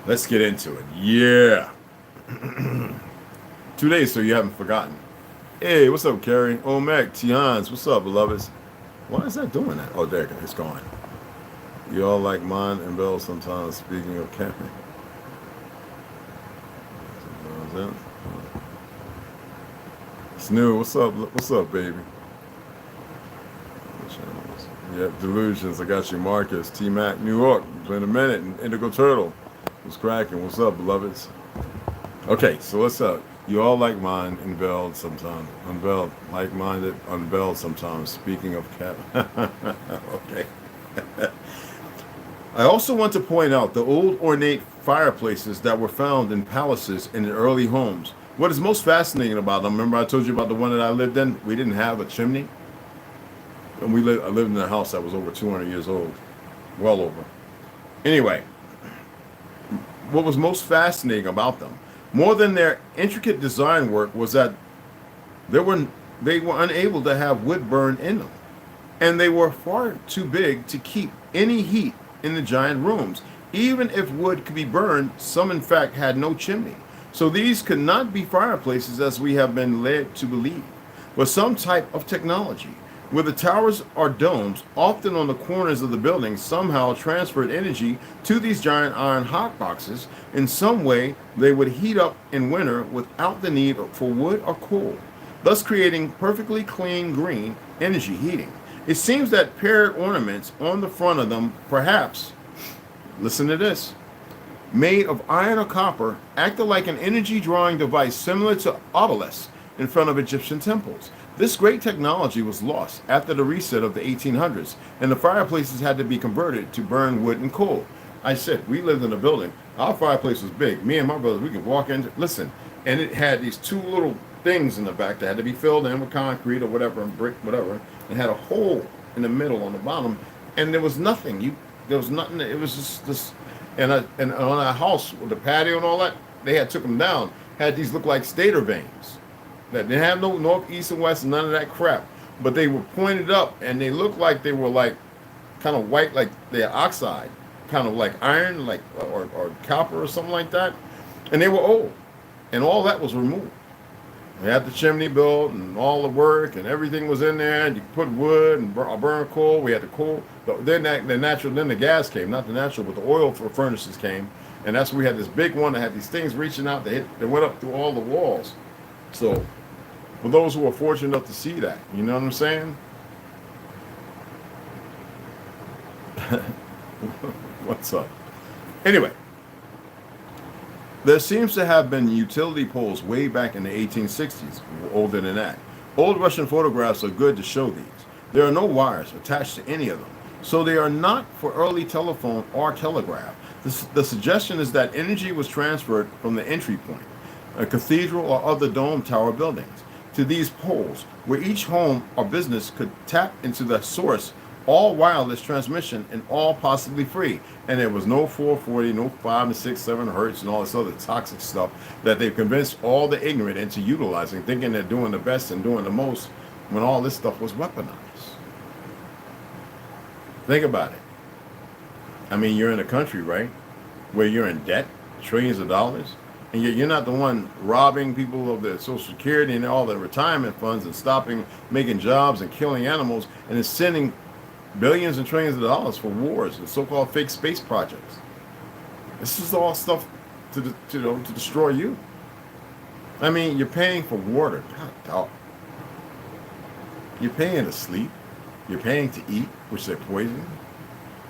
Let's get into it. Yeah. 2 days, so you haven't forgotten. Hey, what's up, Carrie? Omek, Tians, what's up, beloveds? Why is that doing that? Oh, there it's gone. You all like mine and Bill sometimes, speaking of camping. Snoo, what's up, baby? Yep, Delusions, I got you, Marcus, T-Mac, New York, been a minute, and Indigo Turtle, what's cracking, what's up, beloveds? Okay, so what's up? You all like mine, unveiled sometimes, unveiled, like-minded, unveiled sometimes, speaking of cat. Okay. I also want to point out the old ornate fireplaces that were found in palaces and in early homes. What is most fascinating about them, remember I told you about the one that I lived in? We didn't have a chimney. And I lived in a house that was over 200 years old. Well over. Anyway, what was most fascinating about them, more than their intricate design work, was that they were unable to have wood burn in them. And they were far too big to keep any heat in the giant rooms. Even if wood could be burned, some in fact had no chimney. So these could not be fireplaces as we have been led to believe, but some type of technology. where the towers are domes, often on the corners of the building, somehow transferred energy to these giant iron hot boxes. In some way, they would heat up in winter without the need for wood or coal, thus creating perfectly clean green energy heating. It seems that paired ornaments on the front of them, perhaps, listen to this, made of iron or copper, acted like an energy drawing device similar to obelisks in front of Egyptian temples. This great technology was lost after the reset of the 1800s, and the fireplaces had to be converted to burn wood and coal. I said, we lived in a building. Our fireplace was big. Me and my brothers, we could walk in, listen, and it had these two little things in the back that had to be filled in with concrete or whatever, and brick, whatever, and had a hole in the middle on the bottom, and there was nothing. There was nothing. It was just this, and on our house with the patio and all that, they had took them down. Had these look like stator vanes. That didn't have no north, east, and west, and none of that crap. But they were pointed up, and they looked like they were like kind of white, like they're oxide, kind of like iron, like or copper or something like that. And they were old, and all that was removed. We had the chimney built and all the work, and everything was in there. And you put wood and burn coal. We had the coal. Then the gas came, not the natural, but the oil for furnaces came, and that's where we had this big one that had these things reaching out. They went up through all the walls. So, for those who are fortunate enough to see that, you know what I'm saying? What's up? Anyway, there seems to have been utility poles way back in the 1860s, older than that. Old Russian photographs are good to show these. There are no wires attached to any of them, so they are not for early telephone or telegraph. The suggestion is that energy was transferred from the entry point, a cathedral or other dome tower buildings, to these poles, where each home or business could tap into the source, all wireless transmission and all possibly free. And there was no 440, no 5 and 6, 7 hertz and all this other toxic stuff that they've convinced all the ignorant into utilizing, thinking they're doing the best and doing the most, when all this stuff was weaponized. Think about it. I mean, you're in a country, right, where you're in debt, trillions of dollars, and yet you're not the one robbing people of their Social Security and all their retirement funds and stopping making jobs and killing animals, and then sending billions and trillions of dollars for wars and so-called fake space projects. This is all stuff to destroy you. I mean, you're paying for water. God, dog. You're paying to sleep. You're paying to eat, which they're poisoning.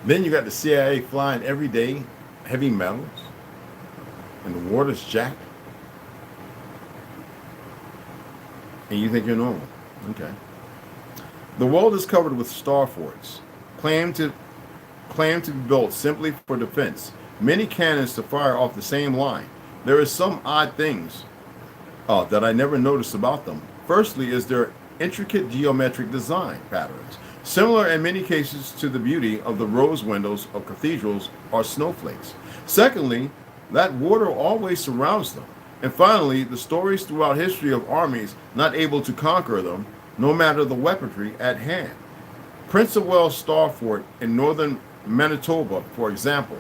Then you got the CIA flying every day heavy metals, and the water's jacked. And you think you're normal. Okay. The world is covered with star forts, claimed to be built simply for defense. Many cannons to fire off the same line. There is some odd things that I never noticed about them. Firstly, is their intricate geometric design patterns, similar in many cases to the beauty of the rose windows of cathedrals or snowflakes. Secondly, that water always surrounds them. And finally, the stories throughout history of armies not able to conquer them, no matter the weaponry at hand. Prince of Wales Star Fort in northern Manitoba, for example.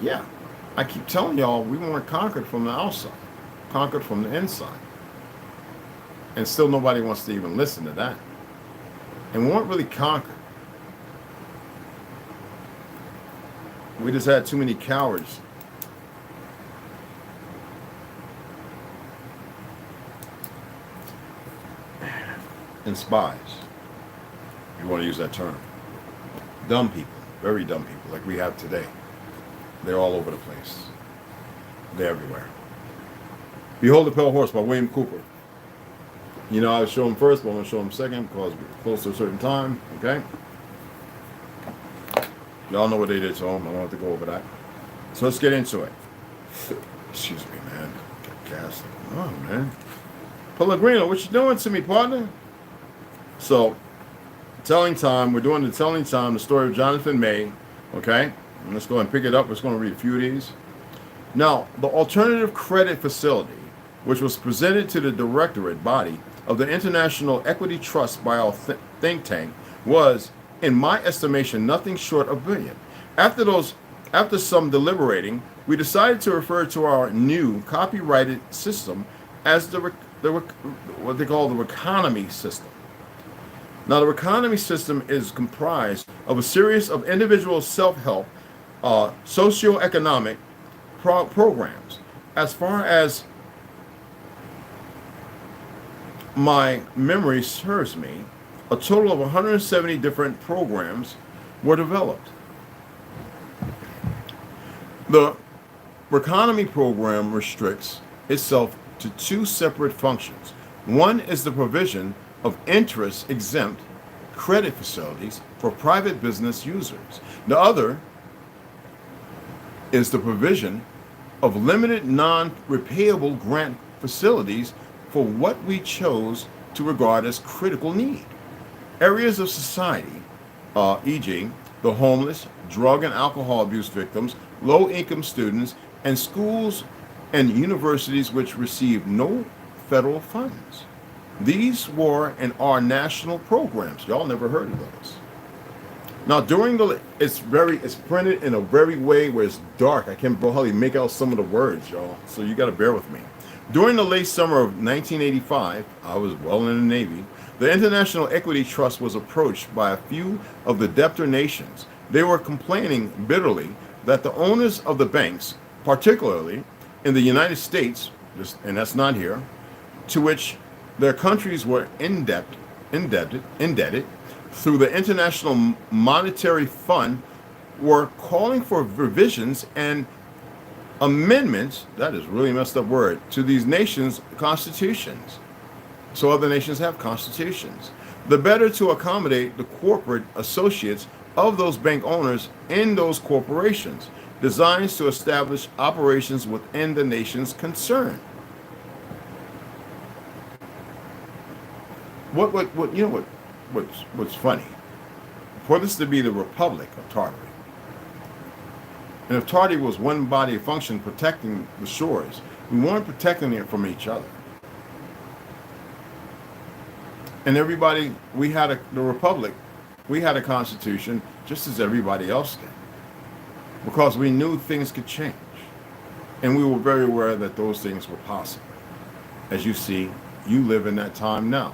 Yeah, I keep telling y'all, we weren't conquered from the outside, conquered from the inside. And still nobody wants to even listen to that. And we weren't really conquered. We just had too many cowards. And spies, if you want to use that term. Dumb people, very dumb people, like we have today. They're all over the place. They're everywhere. Behold the Pale Horse by William Cooper. You know, I would show them first, but I'm going to show them second because we're close to a certain time, okay? Y'all know what they did to him. I don't have to go over that. So let's get into it. Excuse me, man. Get gas. Come on, man. Pellegrino, what you doing to me, partner? So, telling time. We're doing the telling time, the story of Jonathan May, okay? And let's go ahead and pick it up. We're just going to read a few of these. Now, the Alternative Credit Facility, which was presented to the directorate body of the International Equity Trust by our think tank, was, in my estimation, nothing short of brilliant. After some deliberating, we decided to refer to our new copyrighted system as what they call the economy system. Now, the economy system is comprised of a series of individual self-help, socioeconomic programs. As far as my memory serves me, a total of 170 different programs were developed. The economy program restricts itself to two separate functions. One is the provision of interest-exempt credit facilities for private business users. The other is the provision of limited non-repayable grant facilities for what we chose to regard as critical need. Areas of society, e.g., the homeless, drug and alcohol abuse victims, low-income students, and schools and universities which receive no federal funds. These were and are national programs. Y'all never heard of those. Now, during the, it's printed in a very way where it's dark. I can't hardly make out some of the words, y'all. So you got to bear with me. During the late summer of 1985, I was well in the Navy, the International Equity Trust was approached by a few of the debtor nations. They were complaining bitterly that the owners of the banks, particularly in the United States, and that's not here, to which their countries were indebted through the International Monetary Fund, were calling for revisions and amendments, that is really messed up word, to these nations' constitutions. So other nations have constitutions. The better to accommodate the corporate associates of those bank owners in those corporations, designed to establish operations within the nations concerned. What's funny? For this to be the Republic of Tartary, and if Tartary was one body of function protecting the shores, we weren't protecting it from each other. And everybody, the Republic, we had a constitution just as everybody else did, because we knew things could change. And we were very aware that those things were possible. As you see, you live in that time now.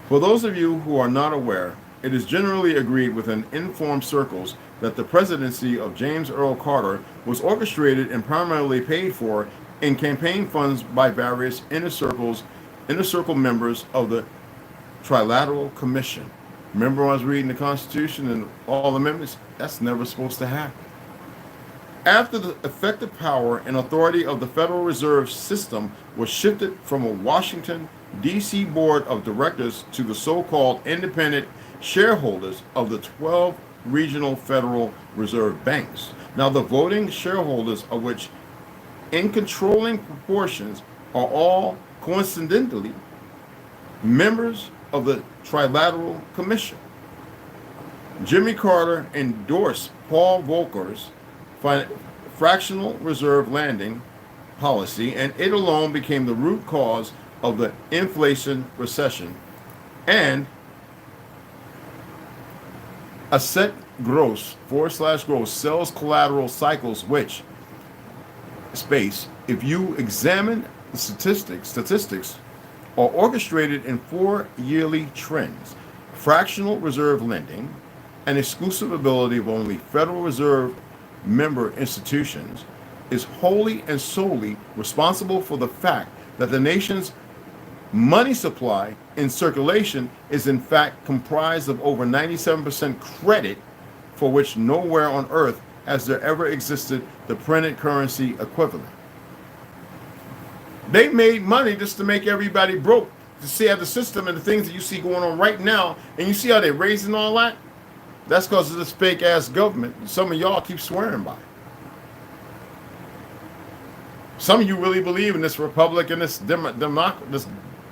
For those of you who are not aware, it is generally agreed within informed circles that the presidency of James Earl Carter was orchestrated and primarily paid for in campaign funds by various inner circle members of the Trilateral Commission. Remember, I was reading the Constitution and all the amendments? That's never supposed to happen. After the effective power and authority of the Federal Reserve System was shifted from a Washington, D.C. board of directors to the so-called independent shareholders of the 12 regional Federal Reserve banks. Now, the voting shareholders of which, in controlling proportions, are all coincidentally members of the Trilateral Commission. Jimmy Carter endorsed Paul Volcker's fractional reserve lending policy, and it alone became the root cause of the inflation recession and asset gross /gross sales collateral cycles, which if you examine the statistics are orchestrated in 4 yearly trends: fractional reserve lending, an exclusive ability of only Federal Reserve member institutions, is wholly and solely responsible for the fact that the nation's money supply in circulation is in fact comprised of over 97% credit, for which nowhere on earth has there ever existed the printed currency equivalent. They made money just to make everybody broke, to see how the system and the things that you see going on right now, and you see how they're raising all that. That's because of this fake ass government. Some of y'all keep swearing by it. Some of you really believe in this republic and this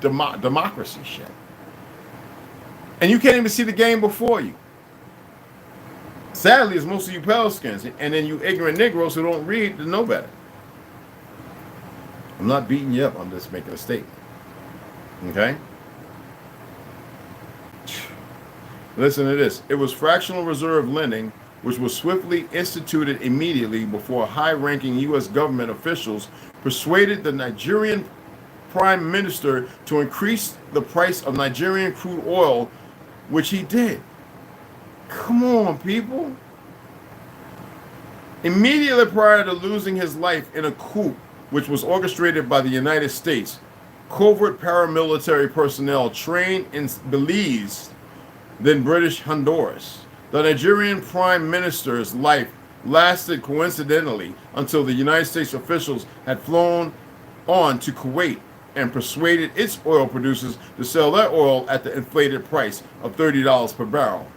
democracy shit. And you can't even see the game before you. Sadly, it's most of you pale skins, and then you ignorant Negroes who don't read to know better. I'm not beating you up, I'm just making a statement. Okay? Listen to this. It was fractional reserve lending which was swiftly instituted immediately before high-ranking U.S. government officials persuaded the Nigerian prime minister to increase the price of Nigerian crude oil, which he did. Come on, people. Immediately prior to losing his life in a coup, which was orchestrated by the United States, covert paramilitary personnel trained in Belize, then British Honduras. The Nigerian prime minister's life lasted coincidentally until the United States officials had flown on to Kuwait and persuaded its oil producers to sell their oil at the inflated price of $30 per barrel.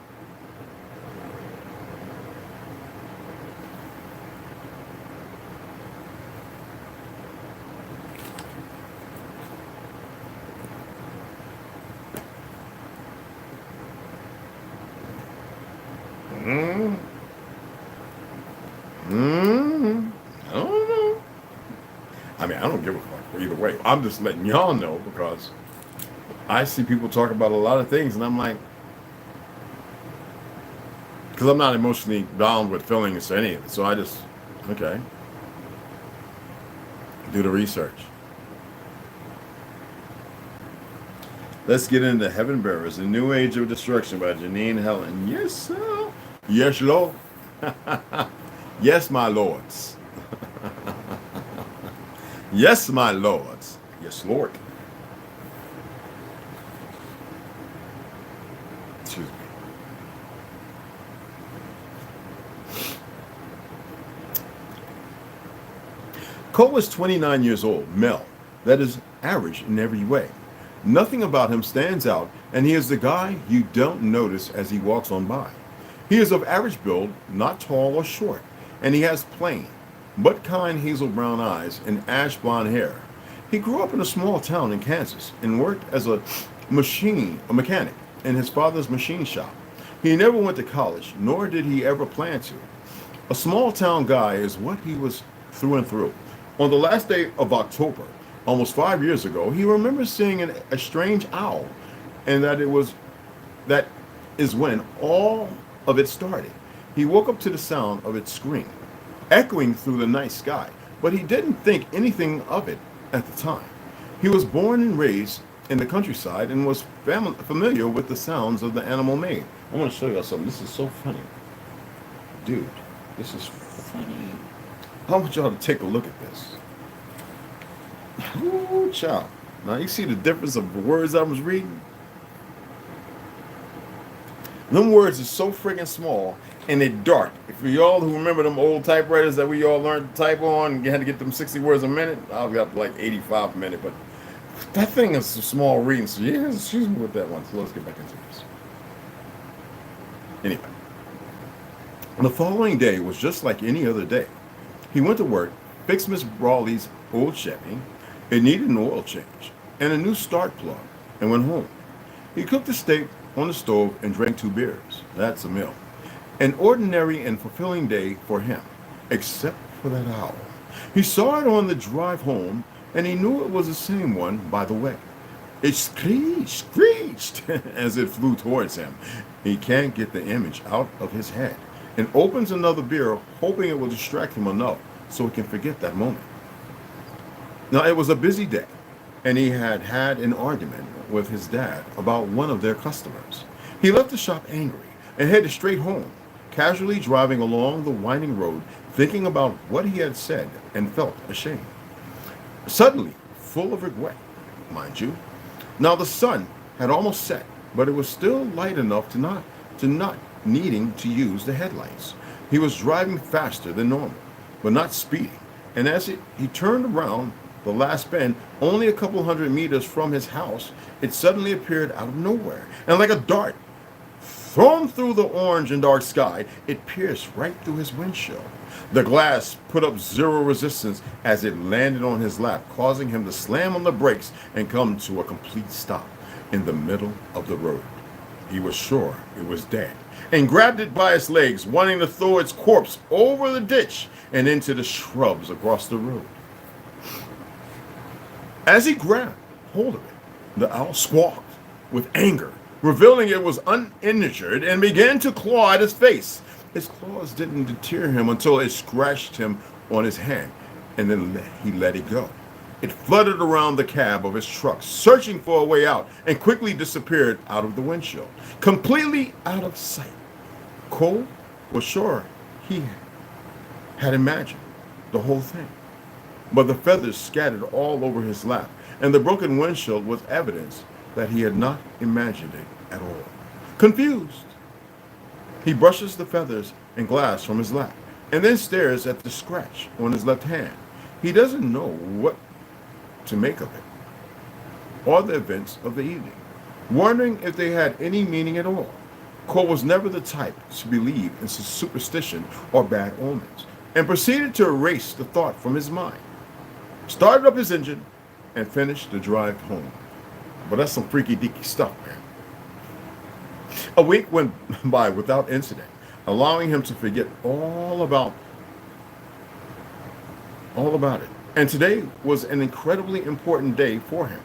I don't know. I mean, I don't give a fuck either way. I'm just letting y'all know because I see people talk about a lot of things and I'm like, because I'm not emotionally bound with feelings or any of it. So I just, okay, do the research. Let's get into Heaven Bearers, The New Age of Destruction by Janine Helen. Yes, sir. Yes, Lord. Yes, my lords. Yes, my lords. Yes, Lord. Excuse me. Cole is 29 years old, male. That is average in every way. Nothing about him stands out, and he is the guy you don't notice as he walks on by. He is of average build, not tall or short, and he has plain, but kind hazel brown eyes and ash blonde hair. He grew up in a small town in Kansas and worked as a mechanic in his father's machine shop. He never went to college, nor did he ever plan to. A small town guy is what he was through and through. On the last day of October, almost 5 years ago, he remembers seeing a strange owl, and that is when all of it started. He woke up to the sound of its scream, echoing through the night sky, but he didn't think anything of it at the time. He was born and raised in the countryside and was familiar with the sounds of the animal made. I want to show you something. This is so funny. Dude, this is funny. I want y'all to take a look at this. Ooh, child. Now you see the difference of the words I was reading? Them words are so friggin' small and they're dark. For y'all who remember them old typewriters that we all learned to type on and you had to get them 60 words a minute, I've got like 85 a minute, but that thing is a small reading, so yeah, excuse me with that one. So let's get back into this. Anyway, the following day was just like any other day. He went to work, fixed Miss Brawley's old Chevy. It needed an oil change and a new start plug, and went home. He cooked a steak on the stove and drank 2 beers. That's a meal. An ordinary and fulfilling day for him, except for that owl. He saw it on the drive home, and he knew it was the same one by the way. It screeched as it flew towards him. He can't get the image out of his head and opens another beer, hoping it will distract him enough so he can forget that moment. Now, it was a busy day, and he had had an argument with his dad about one of their customers. He left the shop angry and headed straight home, casually driving along the winding road, thinking about what he had said and felt ashamed. Suddenly, full of regret, mind you. Now the sun had almost set, but it was still light enough to not needing to use the headlights. He was driving faster than normal, but not speeding. And as he turned around the last bend, only a couple hundred meters from his house, it suddenly appeared out of nowhere, and like a dart, thrown through the orange and dark sky, it pierced right through his windshield. The glass put up zero resistance as it landed on his lap, causing him to slam on the brakes and come to a complete stop in the middle of the road. He was sure it was dead, and grabbed it by its legs, wanting to throw its corpse over the ditch and into the shrubs across the road. As he grabbed hold of it, the owl squawked with anger, revealing it was uninjured, and began to claw at his face. Its claws didn't deter him until it scratched him on his hand, and then he let it go. It fluttered around the cab of his truck, searching for a way out, and quickly disappeared out of the windshield, completely out of sight. Cole was sure he had imagined the whole thing, but the feathers scattered all over his lap, and the broken windshield was evidence that he had not imagined it at all. Confused, he brushes the feathers and glass from his lap, and then stares at the scratch on his left hand. He doesn't know what to make of it, or the events of the evening, wondering if they had any meaning at all. Cole was never the type to believe in superstition or bad omens, and proceeded to erase the thought from his mind. Started up his engine and finished the drive home. But that's some freaky deaky stuff, man. A week went by without incident, allowing him to forget all about it. And today was an incredibly important day for him.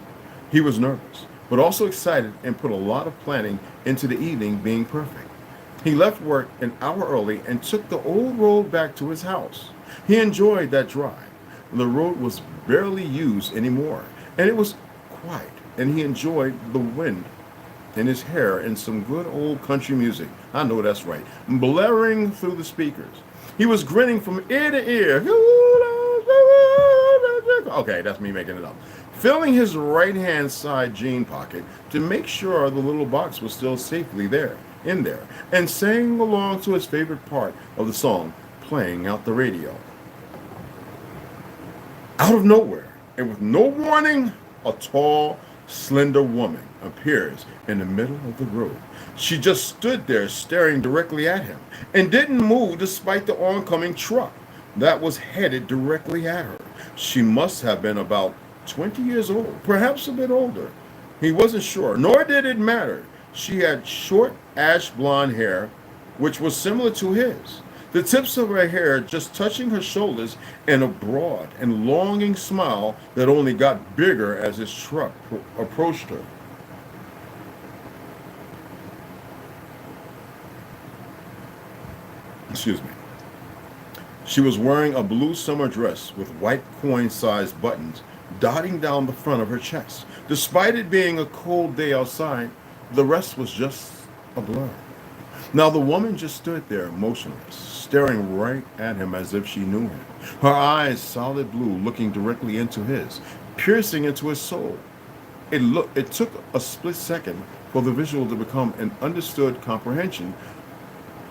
He was nervous, but also excited, and put a lot of planning into the evening being perfect. He left work an hour early and took the old road back to his house. He enjoyed that drive. The road was barely used anymore, and it was quiet, and he enjoyed the wind in his hair and some good old country music. I know that's right, blaring through the speakers. He was grinning from ear to ear. Okay, that's me making it up. Filling his right-hand side jean pocket to make sure the little box was still safely in there, and sang along to his favorite part of the song playing out the radio. Out of nowhere, and with no warning, a tall, slender woman appears in the middle of the road. She just stood there staring directly at him and didn't move despite the oncoming truck that was headed directly at her. She must have been about 20 years old, perhaps a bit older. He wasn't sure, nor did it matter. She had short ash blonde hair, which was similar to his. The tips of her hair just touching her shoulders, and a broad and longing smile that only got bigger as his truck approached her. Excuse me. She was wearing a blue summer dress with white coin-sized buttons dotting down the front of her chest. Despite it being a cold day outside, the rest was just a blur. Now the woman just stood there motionless, staring right at him as if she knew him. Her eyes solid blue, looking directly into his, piercing into his soul. It took a split second for the visual to become an understood comprehension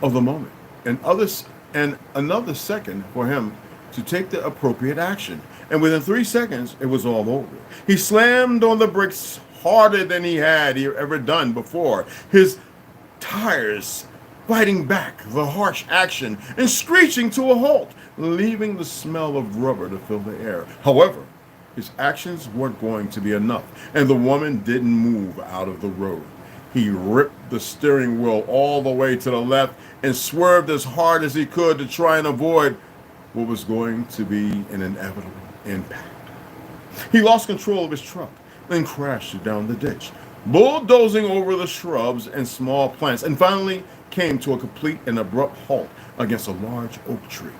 of the moment, and another second for him to take the appropriate action. And within 3 seconds, it was all over. He slammed on the brakes harder than he had ever done before, his tires fighting back the harsh action and screeching to a halt, leaving the smell of rubber to fill the air. However, his actions weren't going to be enough, and the woman didn't move out of the road. He ripped the steering wheel all the way to the left and swerved as hard as he could to try and avoid what was going to be an inevitable impact. He lost control of his truck, then crashed down the ditch, bulldozing over the shrubs and small plants, and finally came to a complete and abrupt halt against a large oak tree.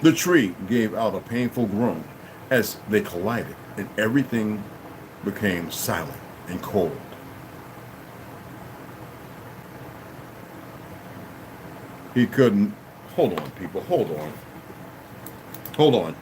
The tree gave out a painful groan as they collided, and everything became silent and cold. He couldn't. Hold on, people. Hold on. Hold on.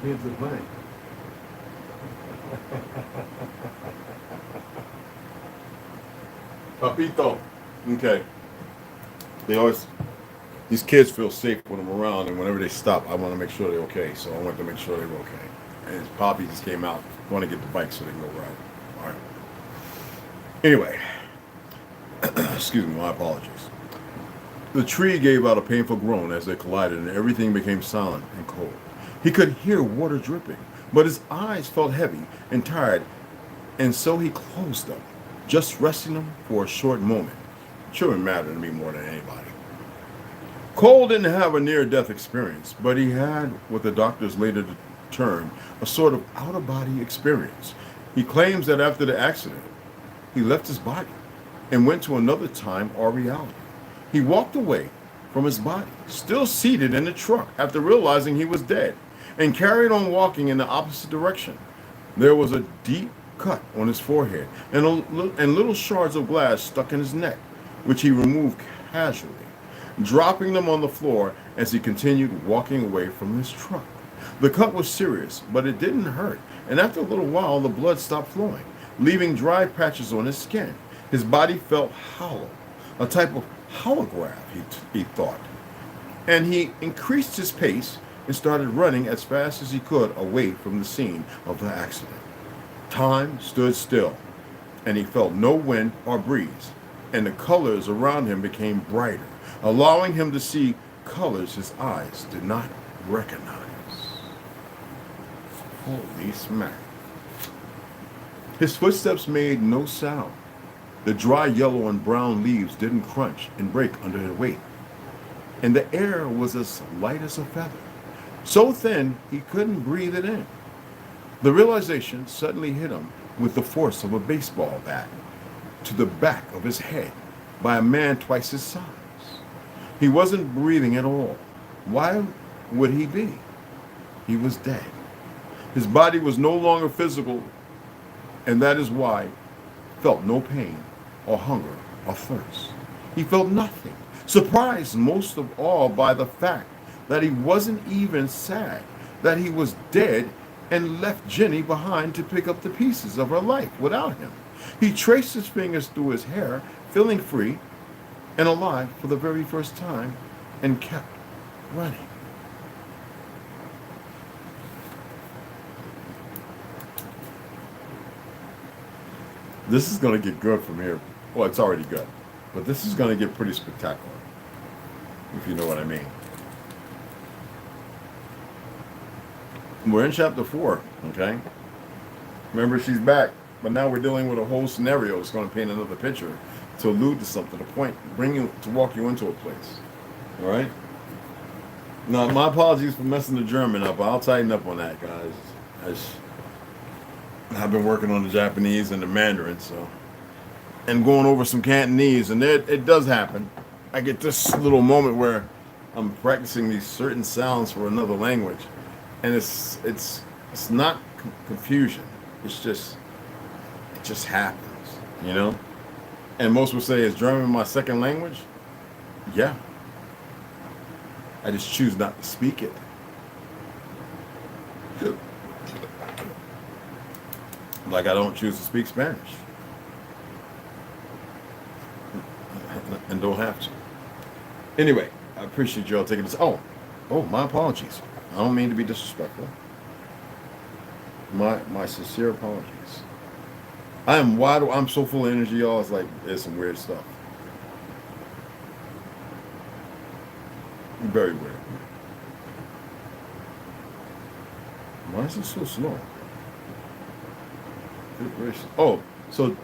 Kids are playing. Papito. Okay. These kids feel safe when I'm around, and whenever they stop, I want to make sure they're okay. So I want to make sure they were okay. And his Poppy just came out, want to get the bike so they can go ride. All right. Anyway, excuse me, my apologies. The tree gave out a painful groan as they collided, and everything became silent and cold. He could hear water dripping, but his eyes felt heavy and tired, and so he closed them, just resting them for a short moment. Children matter to me more than anybody. Cole didn't have a near-death experience, but he had what the doctors later termed a sort of out-of-body experience. He claims that after the accident, he left his body and went to another time or reality. He walked away from his body, still seated in the truck after realizing he was dead, and carried on walking in the opposite direction. There was a deep cut on his forehead and little shards of glass stuck in his neck, which he removed casually, dropping them on the floor as he continued walking away from his truck. The cut was serious, but it didn't hurt, and after a little while, the blood stopped flowing, leaving dry patches on his skin. His body felt hollow, a type of holograph, he thought. And he increased his pace and started running as fast as he could away from the scene of the accident. Time stood still, and he felt no wind or breeze, and the colors around him became brighter, allowing him to see colors his eyes did not recognize. Holy smack. His footsteps made no sound. The dry yellow and brown leaves didn't crunch and break under their weight. And the air was as light as a feather, so thin he couldn't breathe it in. The realization suddenly hit him with the force of a baseball bat to the back of his head by a man twice his size. He wasn't breathing at all. Why would he be? He was dead. His body was no longer physical, and that is why he felt no pain or hunger or thirst. He felt nothing, surprised most of all by the fact that he wasn't even sad that he was dead and left Jenny behind to pick up the pieces of her life without him. He traced his fingers through his hair, feeling free and alive for the very first time, and kept running. This is going to get good from here. Well, it's already good, but this is going to get pretty spectacular, if you know what I mean. We're in chapter 4, okay? Remember, she's back, but now we're dealing with a whole scenario that's going to paint another picture to allude to something, to point, bring you, to walk you into a place, all right? Now, my apologies for messing the German up. I'll tighten up on that, guys. I've been working on the Japanese and the Mandarin, so, and going over some Cantonese, and it does happen. I get this little moment where I'm practicing these certain sounds for another language, and it's not confusion. It's just, it just happens, you know? And most would say, is German my second language? Yeah. I just choose not to speak it. Like I don't choose to speak Spanish. And don't have to. Anyway, I appreciate y'all taking this. Oh, my apologies. I don't mean to be disrespectful. My sincere apologies. I'm so full of energy, y'all. It's like, there's some weird stuff. Very weird. Why is it so slow? Good gracious. Oh, so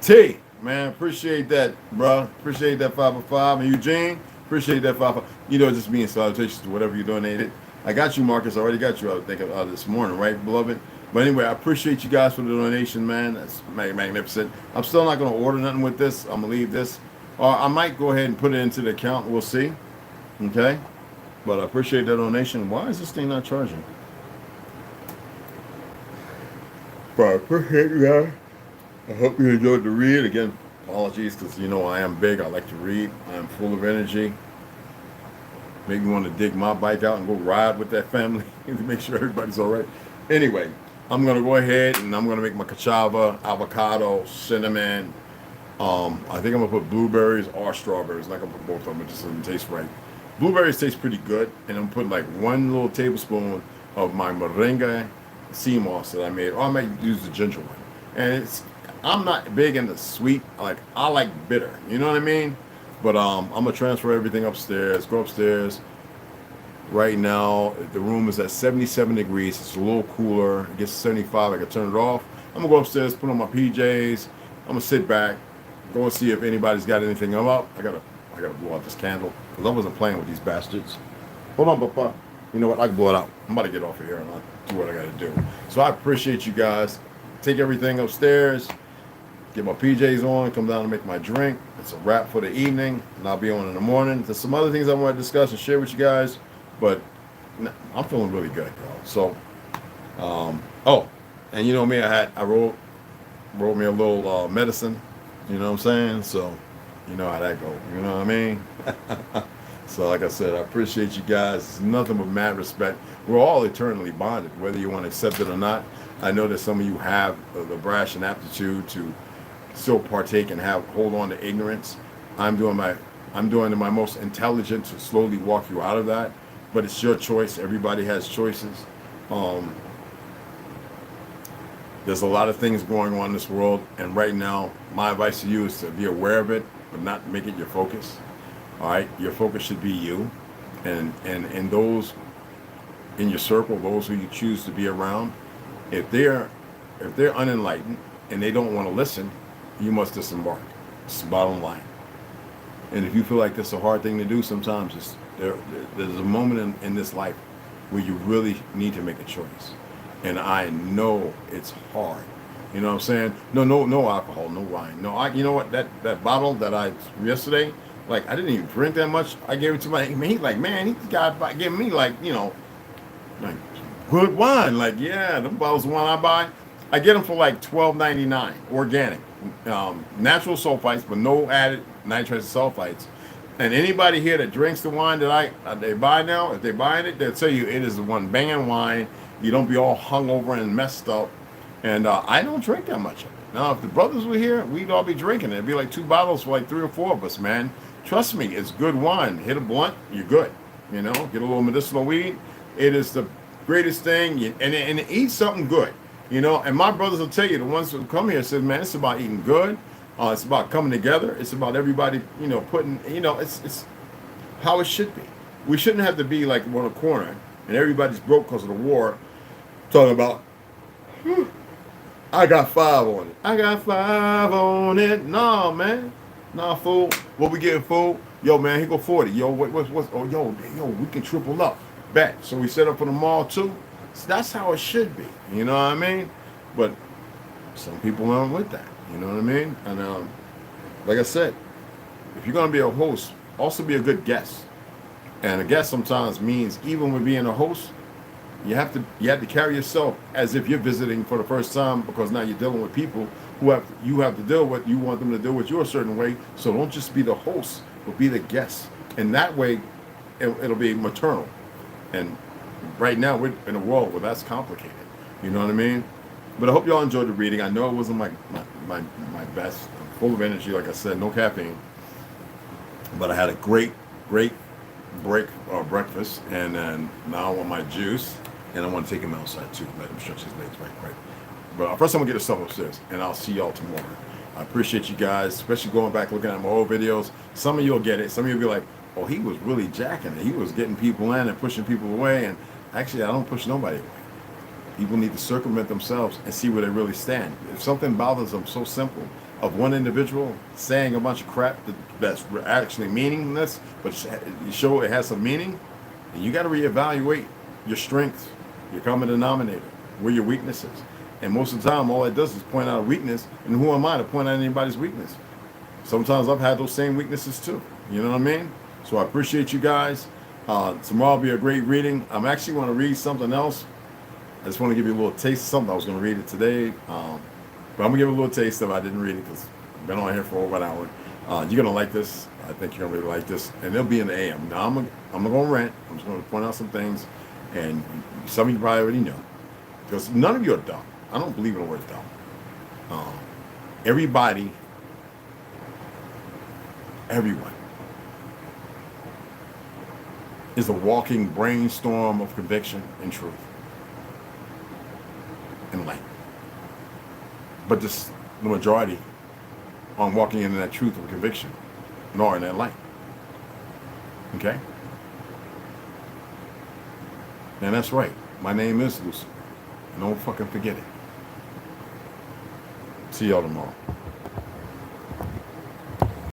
T, man, appreciate that, bro. Appreciate that 505. And Eugene, appreciate that 505. You know, just being salutations to whatever you donated. I got you, Marcus. I already got you, I think, this morning, right, beloved? But anyway, I appreciate you guys for the donation, man. That's magnificent. I'm still not going to order nothing with this. I'm going to leave this. Or I might go ahead and put it into the account. We'll see. Okay? But I appreciate that donation. Why is this thing not charging? But I appreciate you guys. I hope you enjoyed the read. Again, apologies, because you know I am big. I like to read. I am full of energy. Make me want to dig my bike out and go ride with that family to make sure everybody's all right. Anyway, I'm going to go ahead and I'm going to make my cassava, avocado, cinnamon. I think I'm going to put blueberries or strawberries. Like I'm going to put both of them. It just doesn't taste right. Blueberries taste pretty good. And I'm putting like 1 little tablespoon of my moringa sea moss that I made. Or I might use the ginger one. And I'm not big into sweet. I like bitter. You know what I mean? But I'm going to transfer everything upstairs. Go upstairs. Right now, the room is at 77 degrees. It's a little cooler. It gets 75. I can turn it off. I'm going to go upstairs, put on my PJs. I'm going to sit back, go and see if anybody's got anything up. I gotta blow out this candle because I wasn't playing with these bastards. Hold on, Papa. You know what? I can blow it out. I'm about to get off of here and I'll do what I gotta do. So I appreciate you guys. Take everything upstairs, get my PJs on, come down and make my drink. It's a wrap for the evening, and I'll be on in the morning. There's some other things I want to discuss and share with you guys, but I'm feeling really good, y'all. So, oh, and you know me, I wrote me a little medicine. You know what I'm saying? So, you know how that goes. You know what I mean? So, like I said, I appreciate you guys. It's nothing but mad respect. We're all eternally bonded, whether you want to accept it or not. I know that some of you have the brash and aptitude to still partake and hold on to ignorance. I'm doing my most intelligent to slowly walk you out of that, but it's your choice. Everybody has choices. There's a lot of things going on in this world, and right now, my advice to you is to be aware of it, but not make it your focus. All right, your focus should be you, and those in your circle, those who you choose to be around. If they're unenlightened and they don't want to listen, you must disembark. It's the bottom line. And if you feel like that's a hard thing to do, sometimes there's a moment in this life where you really need to make a choice. And I know it's hard. You know what I'm saying? No alcohol, no wine. No, you know what? That bottle that I yesterday, like I didn't even drink that much. I gave it to he gave me like, you know, like good wine. Like, yeah, them bottles of wine I buy, I get them for like $12.99, organic, natural sulfites, but no added nitrates and sulfites. And anybody here that drinks the wine that they buy now, if they're buying it, they'll tell you it is the one banging wine. You don't be all hungover and messed up. And I don't drink that much of it. Now, if the brothers were here, we'd all be drinking it. It'd be like 2 bottles for like 3 or 4 of us, man. Trust me, it's good wine. Hit a blunt, you're good. You know, get a little medicinal weed. It is the greatest thing. And eat something good. You know, and my brothers will tell you, the ones who come here said, man, it's about eating good. It's about coming together. It's about everybody, you know, it's how it should be. We shouldn't have to be like on a corner and everybody's broke because of the war, talking about, I got 5 on it. I got 5 on it. Nah, man. Nah, fool. What we getting, fool? Yo, man, here go 40. Yo, what's oh, yo, we can triple up. Bet. So we set up for the mall too. So that's how it should be. You know what I mean? But some people aren't with that. You know what I mean? And like I said, if you're gonna be a host, also be a good guest. And a guest sometimes means, even with being a host, you have to carry yourself as if you're visiting for the first time, because now you're dealing with people who you have to deal with. You want them to deal with you a certain way. So don't just be the host, but be the guest. And that way, it'll be maternal. And right now we're in a world where that's complicated. You know what I mean? But I hope y'all enjoyed the reading. I know it wasn't my best. I'm full of energy, like I said, no caffeine. But I had a great breakfast, and then now I want my juice, and I want to take him outside too, let him stretch his legs right. But first I'm gonna get his stuff upstairs, and I'll see y'all tomorrow. I appreciate you guys, especially going back looking at my old videos. Some of you'll get it. Some of you'll be like, oh, he was really jacking it. He was getting people in and pushing people away. And actually, I don't push nobody away. People need to circumvent themselves and see where they really stand. If something bothers them so simple, of one individual saying a bunch of crap that's actually meaningless, but you show it has some meaning, and you got to reevaluate your strengths, your common denominator, where your weakness is. And most of the time, all it does is point out a weakness, and who am I to point out anybody's weakness? Sometimes I've had those same weaknesses too. You know what I mean? So I appreciate you guys. Tomorrow will be a great reading. I'm actually going to read something else. I just want to give you a little taste of something. I was going to read it today. But I'm going to give a little taste of it. I didn't read it because I've been on here for over an hour. You're going to like this. I think you're going to really like this. And it'll be in the AM. Now, I'm not going to rant. I'm just going to point out some things. And some of you probably already know. Because none of you are dumb. I don't believe in the word dumb. Everyone is a walking brainstorm of conviction and truth and light. But the majority aren't walking in that truth and conviction, nor in that light. Okay? And that's right. My name is Lucifer. And don't fucking forget it. See y'all tomorrow.